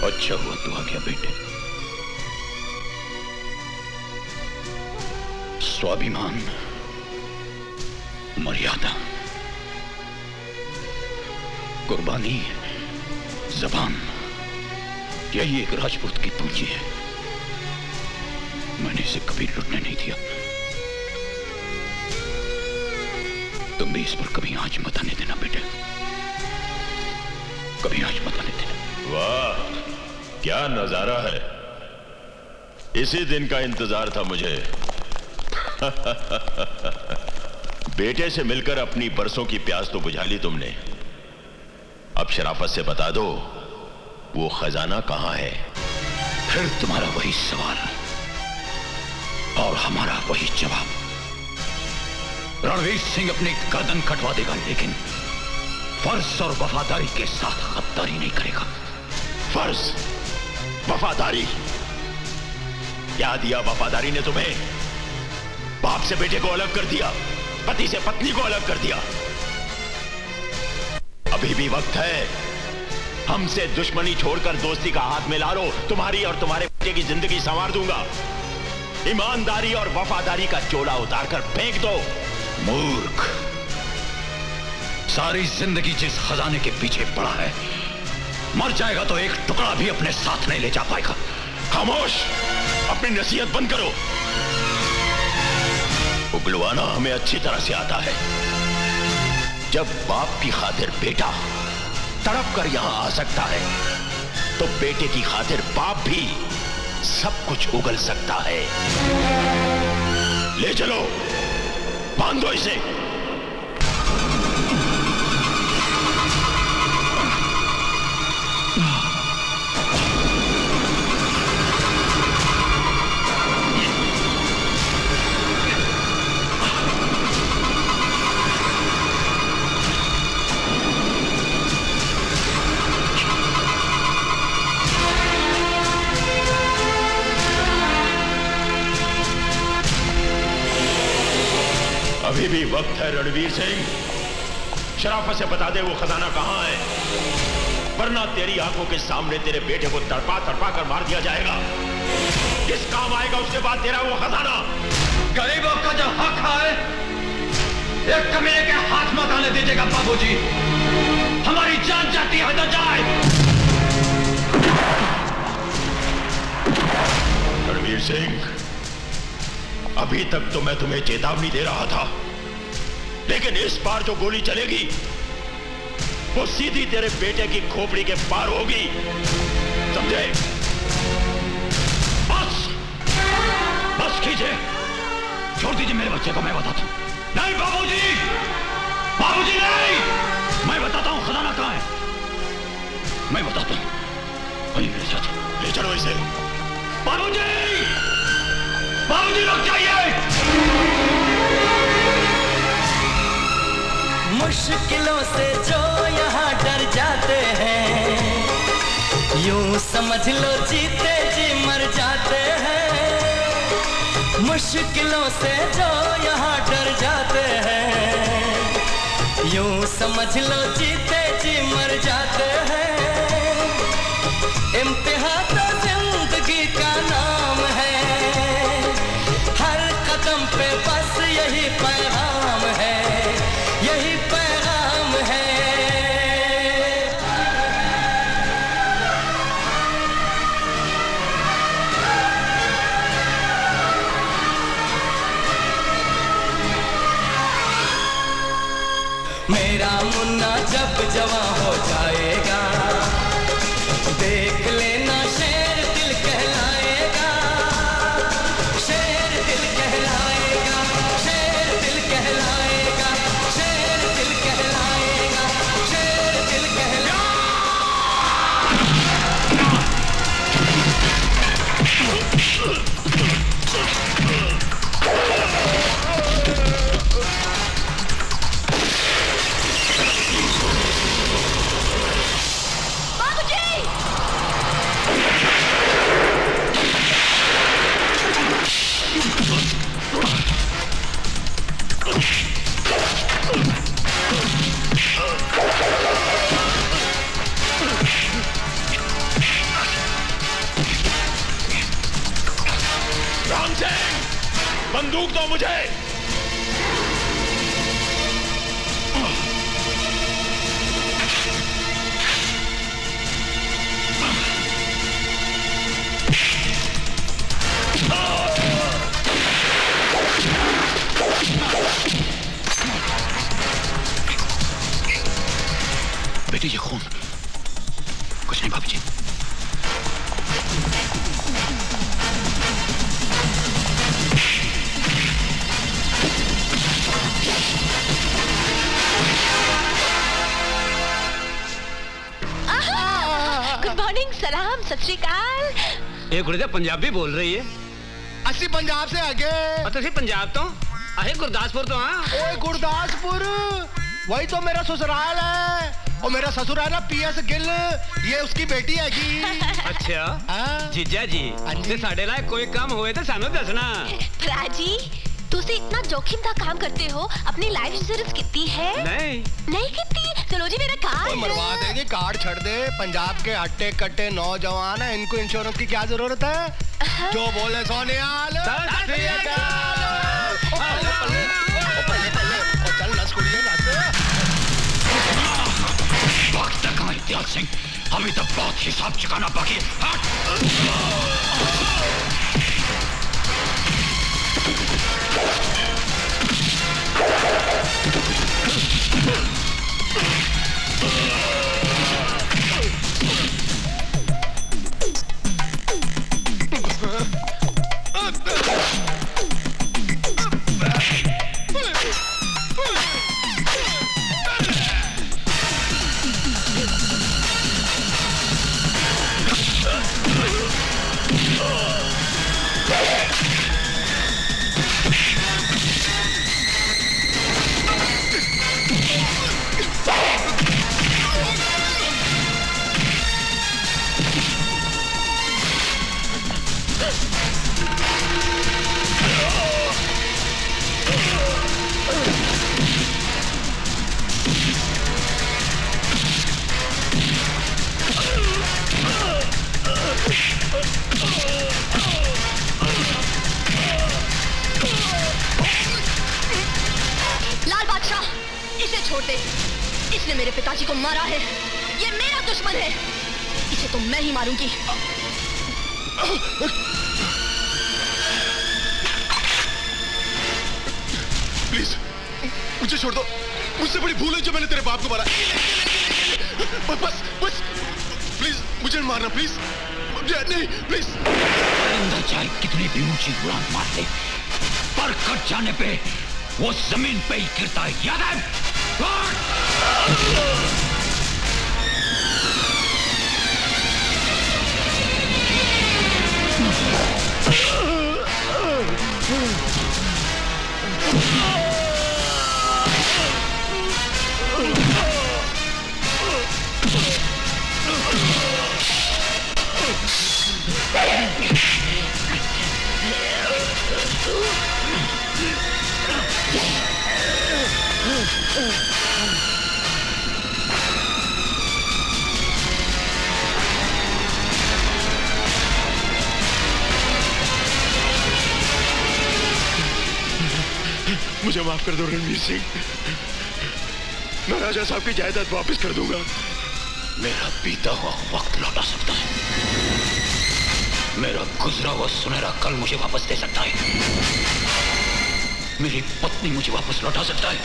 अच्छा हुआ तू आ गया बेटे। स्वाभिमान, मर्यादा, कुर्बानी, जबान, यही एक राजपूत की पूंजी है। मैंने इसे कभी लुटने नहीं दिया। तुम भी इस पर कभी आंच मत आने देना बेटे, कभी आंच मत आने देना। वाह, क्या नजारा है। इसी दिन का इंतजार था मुझे। बेटे से मिलकर अपनी बरसों की प्यास तो बुझा ली तुमने। अब शराफत से बता दो, वो खजाना कहां है? फिर तुम्हारा वही सवाल और हमारा वही जवाब। रणवीर सिंह अपनी गर्दन कटवा देगा, लेकिन फर्ज और वफादारी के साथ गद्दारी नहीं करेगा। फर्ज, वफादारी, क्या दिया वफादारी ने तुम्हें? बाप से बेटे को अलग कर दिया, पति से पत्नी को अलग कर दिया। अभी भी वक्त है। हमसे दुश्मनी छोड़कर दोस्ती का हाथ मिला लो, तुम्हारी और तुम्हारे बेटे की जिंदगी संवार दूंगा। ईमानदारी और वफादारी का चोला उतारकर फेंक दो। मूर्ख, सारी जिंदगी जिस खजाने के पीछे पड़ा है, मर जाएगा तो एक टुकड़ा भी अपने साथ नहीं ले जा पाएगा। खामोश, अपनी नसीहत बंद करो। उगलवाना हमें अच्छी तरह से आता है। जब बाप की खातिर बेटा तड़प कर यहां आ सकता है, तो बेटे की खातिर बाप भी सब कुछ उगल सकता है। ले चलो, बांध दो इसे। अभी भी वक्त है रणवीर सिंह, शराफत से बता दे वो खजाना कहां है, वरना तेरी आंखों के सामने तेरे बेटे को तड़पा तड़पा कर मार दिया जाएगा। किस काम आएगा उसके बाद तेरा वो खजाना? गरीबों का जो हक है एक कमीने के हाथ मत आने दीजिएगा बाबूजी। हमारी जान जाती है तो जाए। रणवीर सिंह, अभी तक तो मैं तुम्हें चेतावनी दे रहा था, लेकिन इस बार जो गोली चलेगी वो सीधी तेरे बेटे की खोपड़ी के पार होगी, समझे? बस कीजिए, छोड़ दीजिए मेरे बच्चे को, मैं बताता हूं। नहीं बाबूजी, बाबूजी नहीं, मैं बताता हूं खजाना कहां है, मैं बताता हूं। वही मेरे साथ ले चलो इसे। बाबूजी, बाबूजी रुक जाइए। मुश्किलों से जो यहाँ डर जाते हैं, यूं समझ लो जीते जी मर जाते हैं। मुश्किलों से जो यहाँ डर जाते हैं, यूं समझ लो जीते जी मर जाते हैं। इम्तिहान तो जिंदगी का नाम है, हर कदम पे बस यही पैगाम है, यही पैगाम है। मेरा मुन्ना जब जवां हो जाएगा, देख लेना शेर दिल कहलाएगा, शेर दिल कहलाएगा, शेर दिल कहलाएगा, शेर दिल कहलाएगा, शेर दिल कहलाएगा। राम सिंह, बंदूक दो मुझे। बेटी ये खून कुछ नहीं बाबूजी। गुड मॉर्निंग, सलाम, सत श्री अकाल। ये गुड़िया पंजाबी बोल रही है। असि पंजाब से आगे। तुसी पंजाब तो अहे गुरदासपुर तो। हाँ ओए गुरदासपुर, वही तो मेरा ससुराल है। और मेरा ससुर है ना PS गिल, ये उसकी बेटी हैगी। अच्छा जीजा जी, ते साडे लायक कोई काम होए तो सानू दसना। फराजी, तुसी इतना जोखिम का काम करते हो, अपनी लाइफ इंश्योरेंस कितनी है? नहीं कितनी। चलो जी मेरा कार्ड मरवा देगी। कार्ड छड़ दे। पंजाब के हट्टे कट्टे नौजवान है, इनको इंश्योरेंस की क्या जरूरत है? जो बोले सोनियाल। चल नस कुड़िए नस। वक्त तक हमारे त्याग सिंह, हमें तो बहुत हिसाब चुकाना बाकी है। इसने मेरे पिताजी को मारा है। ये मेरा दुश्मन है। इसे तो मैं ही मारूंगी। प्लीज मुझे छोड़ दो। मुझसे बड़ी भूल है जो मैंने तेरे बाप को मारा। बस बस प्लीज मुझे मारना प्लीज। नहीं प्लीज। परिंदा चाहे कितनी भी ऊंची उड़ान मार ले, पर कट जाने पे वो जमीन पे ही गिरता है। याद है? मुझे माफ कर दो रणवीर सिंह। मैं राजा साहब की जायदाद वापस कर दूंगा। मेरा बीता हुआ वक्त लौटा सकता है, मेरा गुजरा हुआ सुनहरा कल मुझे वापस दे सकता है, मेरी पत्नी मुझे वापस लौटा सकता है।